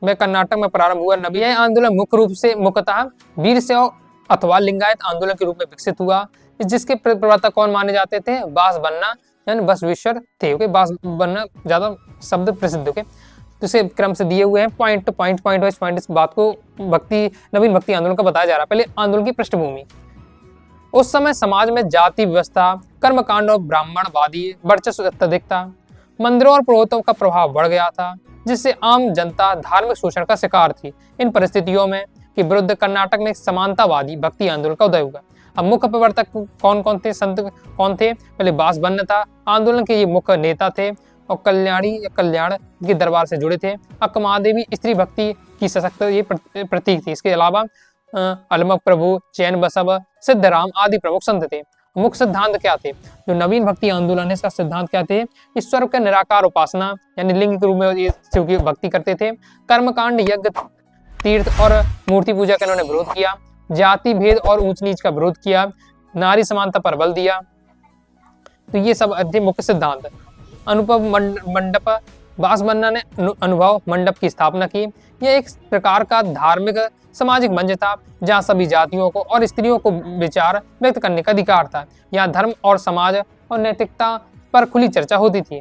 में कर्नाटक में प्रारंभ हुआ नवीन यह आंदोलन मुख्यतः वीर शैव अथवा लिंगायत आंदोलन के रूप में विकसित हुआ, जिसके प्रवर्तक कौन माने जाते थे? बासवन्ना यानी बसवेश्वर थे। ओके, बासवन्ना ज्यादा शब्द प्रसिद्ध। ओके, तो इसे क्रम से दिए हुए हैं पॉइंट वाइज इस बात को नवीन भक्ति आंदोलन का बताया जा रहा है। पहले आंदोलन की पृष्ठभूमि। उस समय समाज में जाति व्यवस्था, कर्मकांड और ब्राह्मणवादी वर्चस्व अत्यधिक था। मंदिरों और पुरोहितों का प्रभाव बढ़ गया था, जिससे आम जनता धार्मिक शोषण का शिकार थी। इन परिस्थितियों में के विरुद्ध कर्नाटक में समानतावादी भक्ति आंदोलन का उदय हुआ। अब मुख्य प्रवर्तक कौन कौन थे, संत कौन थे? पहले बासवन्ना था, आंदोलन के ये मुख्य नेता थे और कल्याण के दरबार से जुड़े थे। अक्मादेवी स्त्री भक्ति की सशक्त ये प्रतीक थी। इसके अलावा अलमक प्रभु, चैन बसव, सिद्धराम आदि प्रमुख संत थे। मुख्य सिद्धांत क्या थे? जो नवीन भक्ति आंदोलन है इसका सिद्धांत क्या थे? ईश्वर के निराकार उपासना यानी लिंग के रूप में ये शिव की भक्ति करते थे। कर्मकांड, यज्ञ, तीर्थ और मूर्ति पूजा का इन्होंने विरोध किया। जाति भेद और ऊंच नीच का विरोध किया। नारी समानता पर बल दिया। तो ये सब थे मुख्य सिद्धांत। अनुभव मंडप, बासवन्ना ने अनुभव मंडप की स्थापना की। यह एक प्रकार का धार्मिक सामाजिक मंच था जहां सभी जातियों को और स्त्रियों को विचार व्यक्त करने का अधिकार था। यहाँ धर्म और समाज और नैतिकता पर खुली चर्चा होती थी।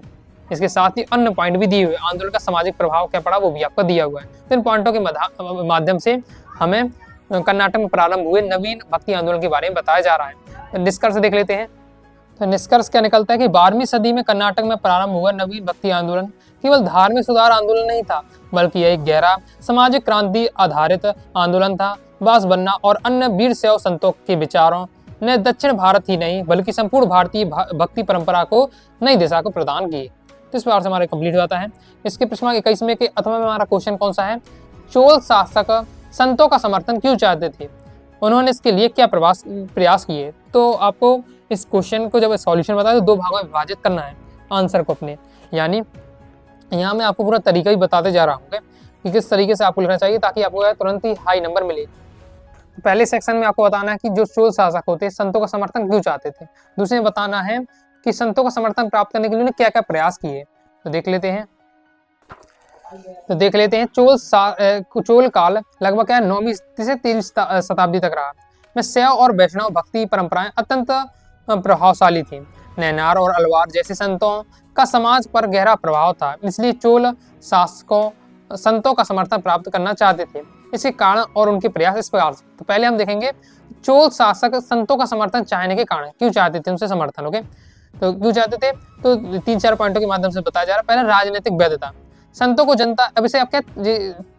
इसके साथ ही अन्य पॉइंट भी दिए हुए। आंदोलन का सामाजिक प्रभाव क्या पड़ा वो भी आपको दिया हुआ है। तो इन पॉइंटों के माध्यम से हमें कर्नाटक में प्रारंभ हुए नवीन भक्ति आंदोलन के बारे में बताया जा रहा है। तो निष्कर्ष देख लेते हैं। तो निष्कर्ष क्या निकलता है कि 12वीं सदी में कर्नाटक में प्रारंभ हुआ नवीन भक्ति आंदोलन केवल धार्मिक सुधार आंदोलन नहीं था, बल्कि यह एक गहरा सामाजिक क्रांति आधारित आंदोलन था। बासवन्ना और अन्य वीर शैव संतों के विचारों ने दक्षिण भारत ही नहीं बल्कि संपूर्ण भारतीय भक्ति परंपरा को नई दिशा को प्रदान की। तो इस प्रकार से हमारा कंप्लीट होता है। इसके प्रश्न 21वें के अथवा में हमारा क्वेश्चन कौन सा है? चोल शासक संतों का समर्थन क्यों चाहते थे? उन्होंने इसके लिए क्या प्रयास किए? तो आपको इस क्वेश्चन को जब सॉल्यूशन बताया तो 2 भागों में विभाजित करना है आंसर को अपने। यानी यहाँ मैं आपको पूरा तरीका भी बताते जा रहा हूँ कि किस तरीके से आपको लिखना चाहिए ताकि आपको तुरंत ही हाई नंबर मिले। तो पहले सेक्शन में आपको बताना है कि जो चोल शासक होते संतों का समर्थन क्यों चाहते थे। दूसरे में बताना है कि संतों का समर्थन प्राप्त करने के लिए उन्होंने क्या क्या प्रयास किए। तो देख लेते हैं। चोल काल लगभग 9वीं से 13वीं शताब्दी तक रहा। में शैव और वैष्णव भक्ति परंपराएं अत्यंत प्रभावशाली थी। नैनार और अलवार जैसे संतों का समाज पर गहरा प्रभाव था, इसलिए चोल शासकों संतों का समर्थन प्राप्त करना चाहते थे। इसके कारण और उनके प्रयास इस प्रकार से। तो पहले हम देखेंगे चोल शासक संतों का समर्थन चाहने के कारण क्यों चाहते थे उनसे समर्थन। ओके, तो क्यों चाहते थे? तो 3-4 पॉइंटों के माध्यम से बताया जा रहा है। पहले राजनीतिक वैधता, संतों को जनता, अब इसे आप क्या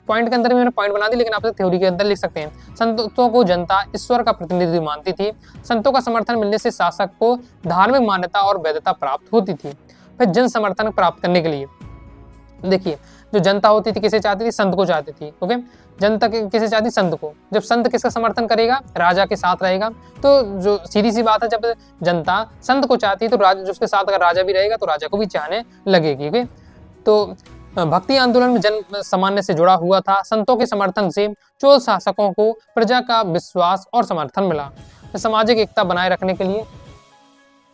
पॉइंट के अंदर भी मैंने पॉइंट बना दी लेकिन आप थ्योरी के अंदर लिख सकते हैं। संतों को जनता ईश्वर का प्रतिनिधि मानती थी। संतों का समर्थन मिलने से शासक को धार्मिक मान्यता और वैधता प्राप्त होती थी। फिर जन समर्थन प्राप्त करने के लिए देखिए जो जनता होती थी किसे चाहती थी? संत को चाहती थी। ओके, जनता किसे चाहती? संत को। जब संत किसका समर्थन करेगा? राजा के साथ रहेगा। तो जो सीधी सी बात है, जब जनता संत को चाहती है तो राजा, उसके साथ अगर राजा भी रहेगा तो राजा को भी चाहने लगेगी। ओके, तो भक्ति आंदोलन में जन सामान्य से जुड़ा हुआ था। संतों के समर्थन से चोल शासकों को प्रजा का विश्वास और समर्थन मिला। सामाजिक एकता बनाए रखने के लिए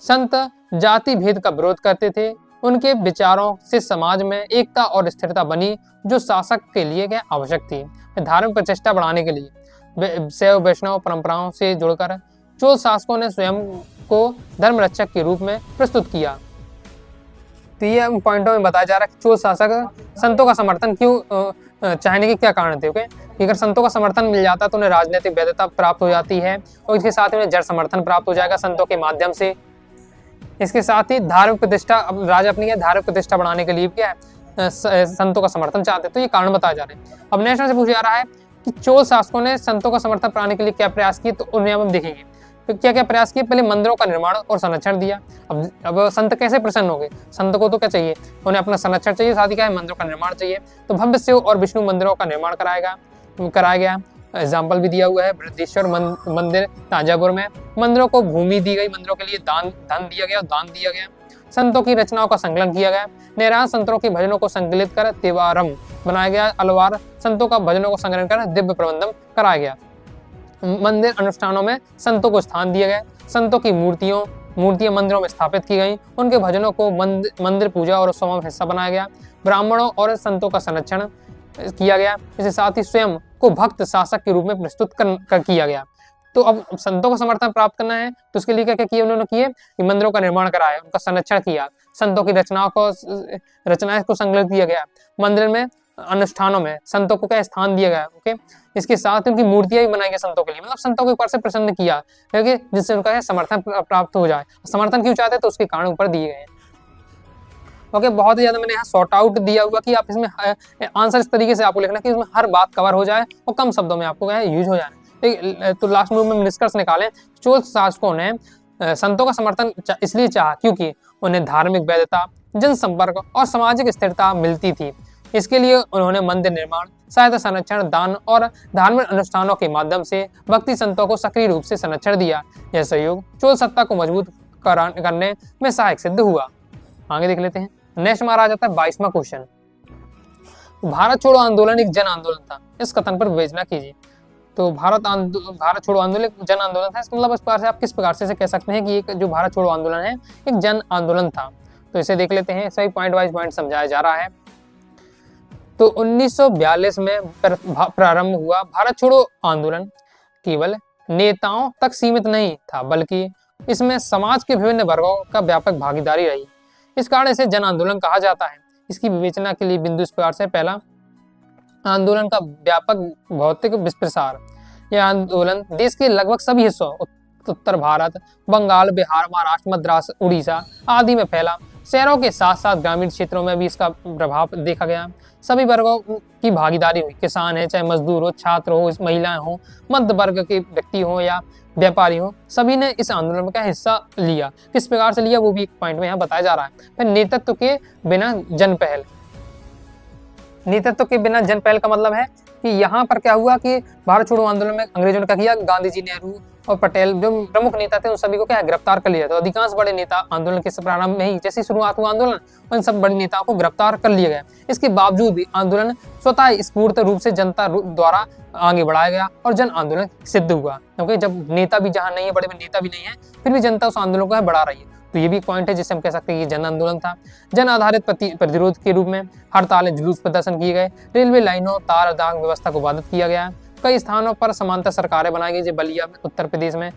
संत जाति भेद का विरोध करते थे। उनके विचारों से समाज में एकता और स्थिरता बनी, जो शासक के लिए क्या आवश्यक थी। धार्मिक प्रतिष्ठा बढ़ाने के लिए शैव वैष्णव परंपराओं से जुड़कर चोल शासकों ने स्वयं को धर्म रक्षक के रूप में प्रस्तुत किया। तो ये उन पॉइंटों में बताया जा रहा है कि चोल शासक संतों का समर्थन क्यों चाहने के क्या कारण थे। ओके, अगर संतों का समर्थन मिल जाता तो उन्हें राजनीतिक वैधता प्राप्त हो जाती है और इसके साथ ही उन्हें जड़ समर्थन प्राप्त हो जाएगा संतों के माध्यम से। इसके साथ ही धार्मिक प्रतिष्ठा, अब राजा अपनी धार्मिक प्रतिष्ठा बढ़ाने के लिए क्या है संतों का समर्थन चाहते, तो ये कारण बताया जा रहे हैं। अब नेक्स्ट से पूछा जा रहा है कि चोल शासकों ने संतों का समर्थन पाने के लिए क्या प्रयास किए, तो उन्हें हम देखेंगे। तो क्या क्या प्रयास किए, पहले मंदिरों का निर्माण और संरक्षण दिया। अब संत कैसे प्रसन्न हो गए, संत को तो क्या चाहिए, उन्हें अपना संरक्षण चाहिए, साथ ही क्या है मंदिरों का निर्माण चाहिए। तो भव्य शिव और विष्णु मंदिरों का निर्माण कराया गया। एग्जाम्पल भी दिया हुआ है, बृहदेश्वर मंदिर तांजावुर में मंदिरों को भूमि दी गई, मंदिरों के लिए धन दिया गया, दान दिया गया। संतों की रचनाओं का संकलन किया गया। निराश संतों के भजनों को संकलित कर देवारम बनाया गया। अलवार संतों का भजनों को संग्रह कर दिव्य प्रबंधन कराया गया। मंदिर अनुष्ठानों में संतों को स्थान दिया गया। संतों की मूर्तियां मंदिरों में स्थापित की गई। उनके भजनों को मंदिर पूजा और उत्सवों में हिस्सा बनाया गया। ब्राह्मणों और संतों का संरक्षण किया गया। इसके साथ ही स्वयं को भक्त शासक के रूप में प्रस्तुत किया गया। तो अब संतों का समर्थन प्राप्त करना है तो उसके लिए क्या क्या किया उन्होंने किए कि मंदिरों का निर्माण कराया, उनका संरक्षण किया, संतों की रचनाएं को संकलित किया गया, मंदिर में अनुष्ठानों में संतों को क्या स्थान दिया गया। ओके, इसके साथ उनकी मूर्तियां भी बनाई गई संतों के लिए, मतलब संतों के ऊपर से प्रसन्न किया क्योंकि जिससे उनका समर्थन प्राप्त हो जाए। समर्थन क्यों चाहते तो उसके कारण ऊपर दिए गए। ओके, बहुत ही ज्यादा मैंने यहाँ सॉर्ट आउट दिया हुआ कि आप इसमें आंसर इस तरीके से आपको लिखना कि इसमें हर बात कवर हो जाए और कम शब्दों में आपको यूज हो जाए। तो लास्ट में निष्कर्ष निकालें, चोल शासकों ने संतों का समर्थन इसलिए चाहा क्योंकि उन्हें धार्मिक वैधता, जनसंपर्क और सामाजिक स्थिरता मिलती थी। इसके लिए उन्होंने मंदिर निर्माण, सहायता, संरक्षण, दान और धार्मिक अनुष्ठानों के माध्यम से भक्ति संतों को सक्रिय रूप से संरक्षण दिया। यह सहयोग चोल सत्ता को मजबूत करने में सहायक सिद्ध हुआ। आगे देख लेते हैं। नेक्स्ट हमारा आ जाता है 22वां क्वेश्चन। भारत छोड़ो आंदोलन एक जन आंदोलन था, इस कथन पर विवेचना कीजिए। तो भारत छोड़ो आंदोलन एक जन आंदोलन था, मतलब इस प्रकार से आप किस प्रकार से कह सकते हैं कि एक जो भारत छोड़ो आंदोलन है एक जन आंदोलन था। तो इसे देख लेते हैं, सही पॉइंट वाइज पॉइंट समझाया जा रहा है। तो 1942 में प्रारंभ हुआ भारत छोड़ो आंदोलन केवल नेताओं तक सीमित नहीं था, बल्कि इसमें समाज के विभिन्न वर्गों का व्यापक भागीदारी रही। इस कारण इसे जन आंदोलन कहा जाता है। इसकी विवेचना के लिए बिंदु इस प्रकार से, पहला, आंदोलन का व्यापक भौतिक विस्तार। यह आंदोलन देश के लगभग सभी हिस्सों, उत्तर भारत, बंगाल, बिहार, महाराष्ट्र, मद्रास, उड़ीसा आदि में फैला। शहरों के साथ साथ ग्रामीण क्षेत्रों में भी इसका प्रभाव देखा गया। सभी वर्गों की भागीदारी हुई, किसान है, चाहे मजदूर हो, छात्र हो, महिलाएं हो, मध्य वर्ग के व्यक्ति हो या व्यापारी हो, सभी ने इस आंदोलन में का हिस्सा लिया। किस प्रकार से लिया वो भी एक पॉइंट में यहाँ बताया जा रहा है। फिर नेतृत्व के बिना जन पहल। नेतृत्व के बिना जन पहल का मतलब है कि यहाँ पर क्या हुआ कि भारत छोड़ो आंदोलन में अंग्रेजों ने क्या किया, गांधी जी, नेहरू और पटेल जो प्रमुख नेता थे उन सभी को क्या गिरफ्तार कर लिया। तो अधिकांश बड़े नेता आंदोलन के प्रारंभ में ही, जैसे शुरुआत हुआ आंदोलन, उन सब बड़े नेताओं को गिरफ्तार कर लिया गया। इसके बावजूद भी आंदोलन स्वतः स्फूर्त रूप से जनता द्वारा आगे बढ़ाया गया और जन आंदोलन सिद्ध हुआ। क्योंकि जब नेता भी जहाँ नहीं है, बड़े नेता भी नहीं है, फिर भी जनता उस आंदोलन को बढ़ा रही है। तो ये भी पॉइंट है जिससे हम कह सकते हैं कि जन आंदोलन था। जन आधारित प्रतिरोध के रूप में हड़तालें, जुलूस प्रदर्शन किए गए। रेलवे लाइनों, तार दाग व्यवस्था को बाधित किया गया। कई स्थानों पर समांतर सरकारें बनाई गई, जैसे बलिया उत्तर प्रदेश में,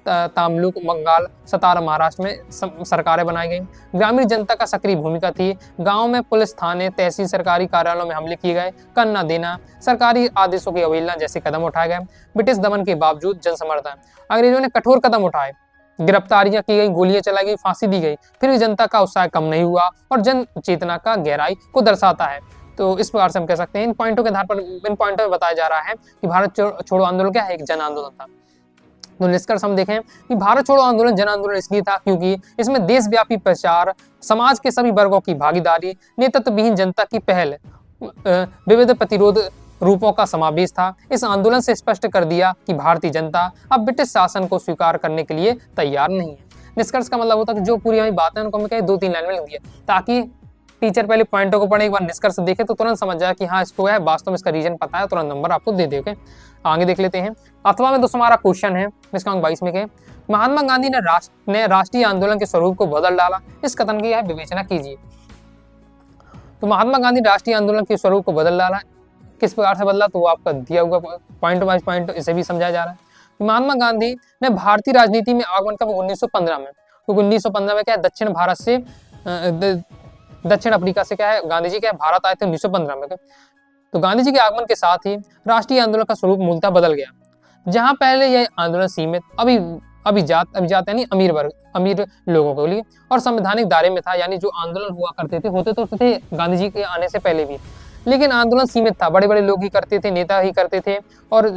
तामलुक बंगाल, सतारा महाराष्ट्र में सरकारें बनाई गई। ग्रामीण जनता का सक्रिय भूमिका थी। गांव में पुलिस थाने, तहसील, सरकारी कार्यालयों में हमले किए गए। कर न देना, सरकारी आदेशों की अवहेलना जैसे कदम उठाए गए। ब्रिटिश दमन के बावजूद जन समर्थन, अंग्रेजों ने कठोर कदम उठाए, गिरफ्तारियां की गई, गोलियां चलाई गई, फांसी दी गई, फिर भी जनता का उत्साह कम नहीं हुआ और जन चेतना का गहराई को दर्शाता है। तो इस प्रकार से हम कह सकते हैं इन पॉइंटों के आधार पर, इन पॉइंटों में बताया जा रहा है कि भारत छोड़ो आंदोलन क्या है, एक जन आंदोलन था। तो निष्कर्ष हम देखें कि भारत छोड़ो आंदोलन जन आंदोलन इसलिए था क्योंकि इसमें देशव्यापी प्रचार, समाज के सभी वर्गों की भागीदारी, नेतृत्वविहीन जनता की पहल, विविध प्रतिरोध रूपों का समावेश था। इस आंदोलन से स्पष्ट कर दिया कि भारतीय जनता अब ब्रिटिश शासन को स्वीकार करने के लिए तैयार नहीं है। निष्कर्ष का मतलब होता है कि जो पूरी हमारी बात है उनको हमें 2-3 लाइन में लिख दिया ताकि टीचर पहले पॉइंटों को पढ़े, एक बार निष्कर्ष देखे तो तुरंत समझ जाए कि हाँ इसको है वास्तव में इसका रीजन पता है, तुरंत नंबर आपको दे दे। आगे देख लेते हैं। अथवा में दोस्तों हमारा क्वेश्चन है इसका अंक 22 में के महात्मा गांधी ने राष्ट्रीय आंदोलन के स्वरूप को बदल डाला, इस कथन की विवेचना कीजिए। तो महात्मा गांधी राष्ट्रीय आंदोलन के स्वरूप को बदल डाला, किस प्रकार से बदला तो वो आपका दिया हुआ पॉइंट वाइज पॉइंट इसे भी समझाया जा रहा है। महात्मा गांधी ने भारतीय राजनीति में आगमन कब 1915 में, क्योंकि 1915 में क्या है दक्षिण भारत से दक्षिण अफ्रीका से क्या है गांधी जी क्या भारत आए थे 1915 में। तो गांधी जी के आगमन के साथ ही राष्ट्रीय आंदोलन का स्वरूप मूलतः बदल गया। जहां पहले यह आंदोलन सीमित अभिजात यानी अमीर लोगों के लिए और संवैधानिक दायरे में था, यानी जो आंदोलन हुआ करते थे होते तो थे गांधी जी के आने से पहले भी, लेकिन आंदोलन सीमित था, बड़े बड़े लोग ही करते थे, नेता ही करते थे और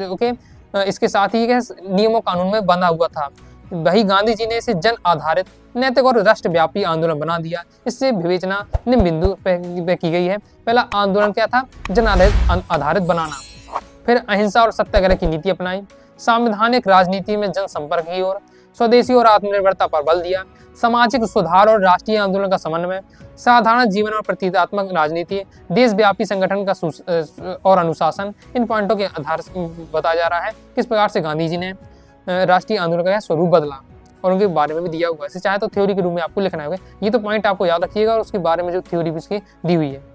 इसके साथ ही नियमों कानून में बंधा हुआ था। वही गांधी जी ने इसे जन आधारित नैतिक और राष्ट्रव्यापी आंदोलन बना दिया। इससे विवेचना निम्न बिंदु पे की गई है। पहला आंदोलन क्या था, जन आधारित बनाना, फिर अहिंसा और सत्याग्रह की नीति अपनाई, संवैधानिक राजनीति में जनसंपर्क की ओर, स्वदेशी और आत्मनिर्भरता पर बल दिया, सामाजिक सुधार और राष्ट्रीय आंदोलन का समन्वय, साधारण जीवन और प्रतीकात्मक राजनीति, देशव्यापी संगठन का और अनुशासन। इन पॉइंटों के आधार से बताया जा रहा है किस प्रकार से गांधी जी ने राष्ट्रीय आंदोलन का स्वरूप बदला और उनके बारे में भी दिया हुआ है। चाहे तो थ्योरी के रूप में आपको लिखना होगा, ये तो पॉइंट आपको याद रखिएगा और उसके बारे में जो थ्योरी भी इसकी दी हुई है।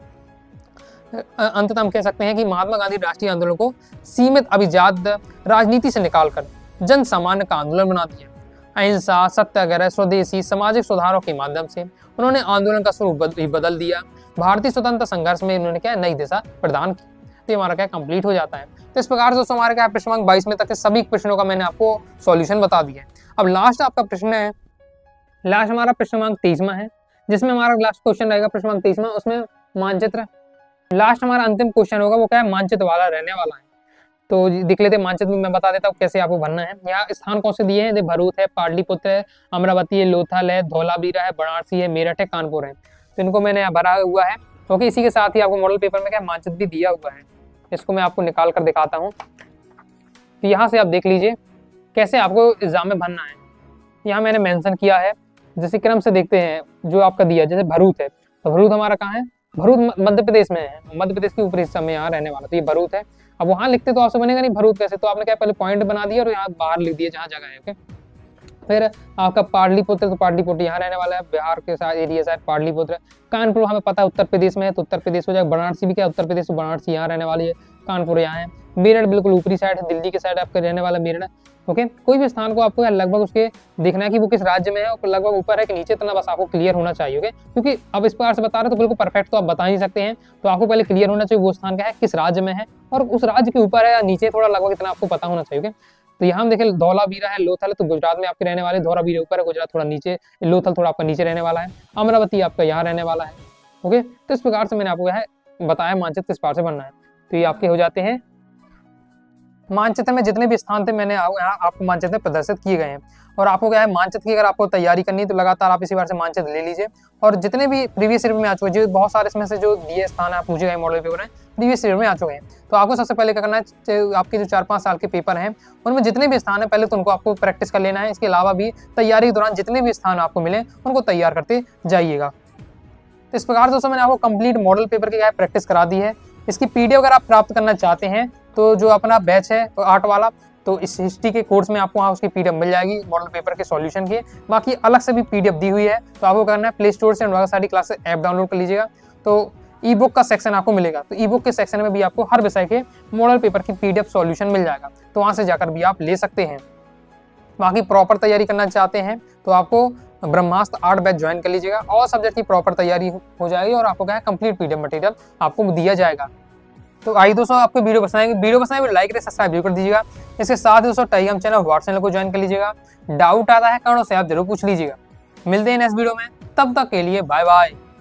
अंततः हम कह सकते हैं कि महात्मा गांधी राष्ट्रीय आंदोलन को सीमित अभिजात राजनीति से निकालकर जन सामान्य का आंदोलन बना दिया। अहिंसा, सत्याग्रह, स्वदेशी, सामाजिक सुधारों के माध्यम से उन्होंने आंदोलन का स्वरूप बदल दिया। भारतीय स्वतंत्रता संघर्ष में उन्होंने क्या नई दिशा प्रदान की। तो हमारा क्या कंप्लीट हो जाता है। तो इस प्रकार से दोस्तों हमारे क्या प्रश्न 22 में तक के सभी प्रश्नों का मैंने आपको सॉल्यूशन बता दिया है। अब लास्ट आपका प्रश्न है, लास्ट हमारा प्रश्न 23वां है, जिसमें हमारा लास्ट क्वेश्चन रहेगा प्रश्न 23वां, उसमें मानचित्र लास्ट हमारा अंतिम क्वेश्चन होगा, वो क्या है मानचित्र वाला रहने वाला है। तो देख लेते हैं मानचित्र में, मैं बता देता हूँ कैसे आपको भरना है। यहाँ स्थान कौन से दिए हैं, भरूच है, पाटलिपुत्र है, अमरावती है, लोथल है, धौलावीरा है, वाराणसी है, मेरठ है, कानपुर है। तो इनको मैंने यहाँ भरा हुआ है। ओके, इसी के साथ ही आपको मॉडल पेपर में क्या मानचित्र भी दिया हुआ है, इसको मैं आपको निकाल कर दिखाता हूँ। तो यहाँ से आप देख लीजिए कैसे आपको एग्जाम में भरना है। यहाँ मैंने मेंशन किया है, जैसे क्रम से देखते हैं जो आपका दिया, जैसे भरूच है, तो भरूच हमारा कहाँ है, भरूच मध्य प्रदेश में है, मध्य प्रदेश के ऊपरी हिस्सा में यहाँ रहने वाला, तो ये भरूच है। अब वहाँ लिखते तो आपसे बनेगा नहीं भरूच कैसे, तो आपने क्या पहले पॉइंट बना दिया और यहाँ बाहर लिख दिया जहाँ जगह है। ओके, फिर आपका पाटलिपुत्र, तो पाटलिपुत्र यहाँ रहने वाला है, बिहार के साथ एरिया साइड पाटलिपुत्र। कानपुर हमें पता है उत्तर प्रदेश में है, तो उत्तर प्रदेश हो जाएगा। वाराणसी भी क्या उत्तर प्रदेश, तो वाराणसी यहाँ रहने वाली है, कानपुर यहाँ है। मेरठ बिल्कुल ऊपरी साइड है, दिल्ली के साइड आपका रहने वाला मेरठ। ओके, कोई भी स्थान को आपको लगभग उसके देखना है कि वो किस राज्य में है और लगभग ऊपर है कि नीचे, इतना बस आपको क्लियर होना चाहिए। ओके, क्योंकि अब इस प्रकार से बता रहे तो बिल्कुल परफेक्ट तो आप बता नहीं सकते हैं, तो आपको पहले क्लियर होना चाहिए वो स्थान क्या है, किस राज्य में है और उस राज्य के ऊपर है या नीचे, थोड़ा लगभग इतना आपको पता होना चाहिए। तो यहाँ हम देखें धौलावीरा है, लोथल है, तो गुजरात में आपके रहने वाले, धौलावीरा ऊपर है, गुजरात थोड़ा नीचे, लोथल थोड़ा आपका नीचे रहने वाला है, अमरावती आपका यहाँ रहने वाला है। ओके, तो इस प्रकार से मैंने आपको यह बताया मानचित्र किस प्रकार से बनना है। तो ये आपके हो जाते हैं मानचित्र में जितने भी स्थान थे मैंने यहाँ आपको मानचित्र में प्रदर्शित किए गए हैं। और आपको क्या है मानचित्र की अगर आपको तैयारी करनी है तो लगातार आप इसी बार से मानचित्र ले लीजिए। और जितने भी प्रीवियस ईयर में आ चुके हैं, बहुत सारे इसमें से जो दिए स्थान आप पूछे गए मॉडल पेपर हैं प्रीवियस ईयर में आ चुके हैं, तो आपको सबसे पहले क्या करना है, आपके जो 4-5 साल के पेपर हैं उनमें जितने भी स्थान है पहले तो उनको आपको प्रैक्टिस कर लेना है। इसके अलावा भी तैयारी के दौरान जितने भी स्थान आपको मिले उनको तैयार करते जाइएगा। तो इस प्रकार दोस्तों मैंने आपको कंप्लीट मॉडल पेपर की प्रैक्टिस करा दी है। इसकी पीडीएफ अगर आप प्राप्त करना चाहते हैं तो जो अपना बैच है आर्ट वाला, तो इस हिस्ट्री के कोर्स में आपको वहाँ उसकी पीडीएफ मिल जाएगी मॉडल पेपर के सॉल्यूशन की। बाकी अलग से भी पीडीएफ दी हुई है, तो आपको करना है प्ले स्टोर से अनुराग साडी क्लासेस ऐप डाउनलोड कर लीजिएगा, तो ई बुक का सेक्शन आपको मिलेगा। तो ई बुक के सेक्शन में भी आपको हर विषय के मॉडल पेपर की पीडीएफ सॉल्यूशन मिल जाएगा, तो वहाँ से जाकर भी आप ले सकते हैं। बाकी प्रॉपर तैयारी करना चाहते हैं तो आपको ब्रह्मास्त्र आर्ट बैच ज्वाइन कर लीजिएगा, और सब्जेक्ट की प्रॉपर तैयारी हो जाएगी और आपको क्या है कंप्लीट पीडीएफ मटेरियल आपको दिया जाएगा। तो आइए दोस्तों आपको वीडियो पसंद आए लाइक करें, सब्सक्राइब जरूर कर दीजिएगा। इसके साथ ही दोस्तों टेलीग्राम चैनल व्हाट्सएप को ज्वाइन कर लीजिएगा। डाउट आता है कमेंट से आप जरूर पूछ लीजिएगा। मिलते हैं नेक्स्ट वीडियो में, तब तक के लिए बाय बाय।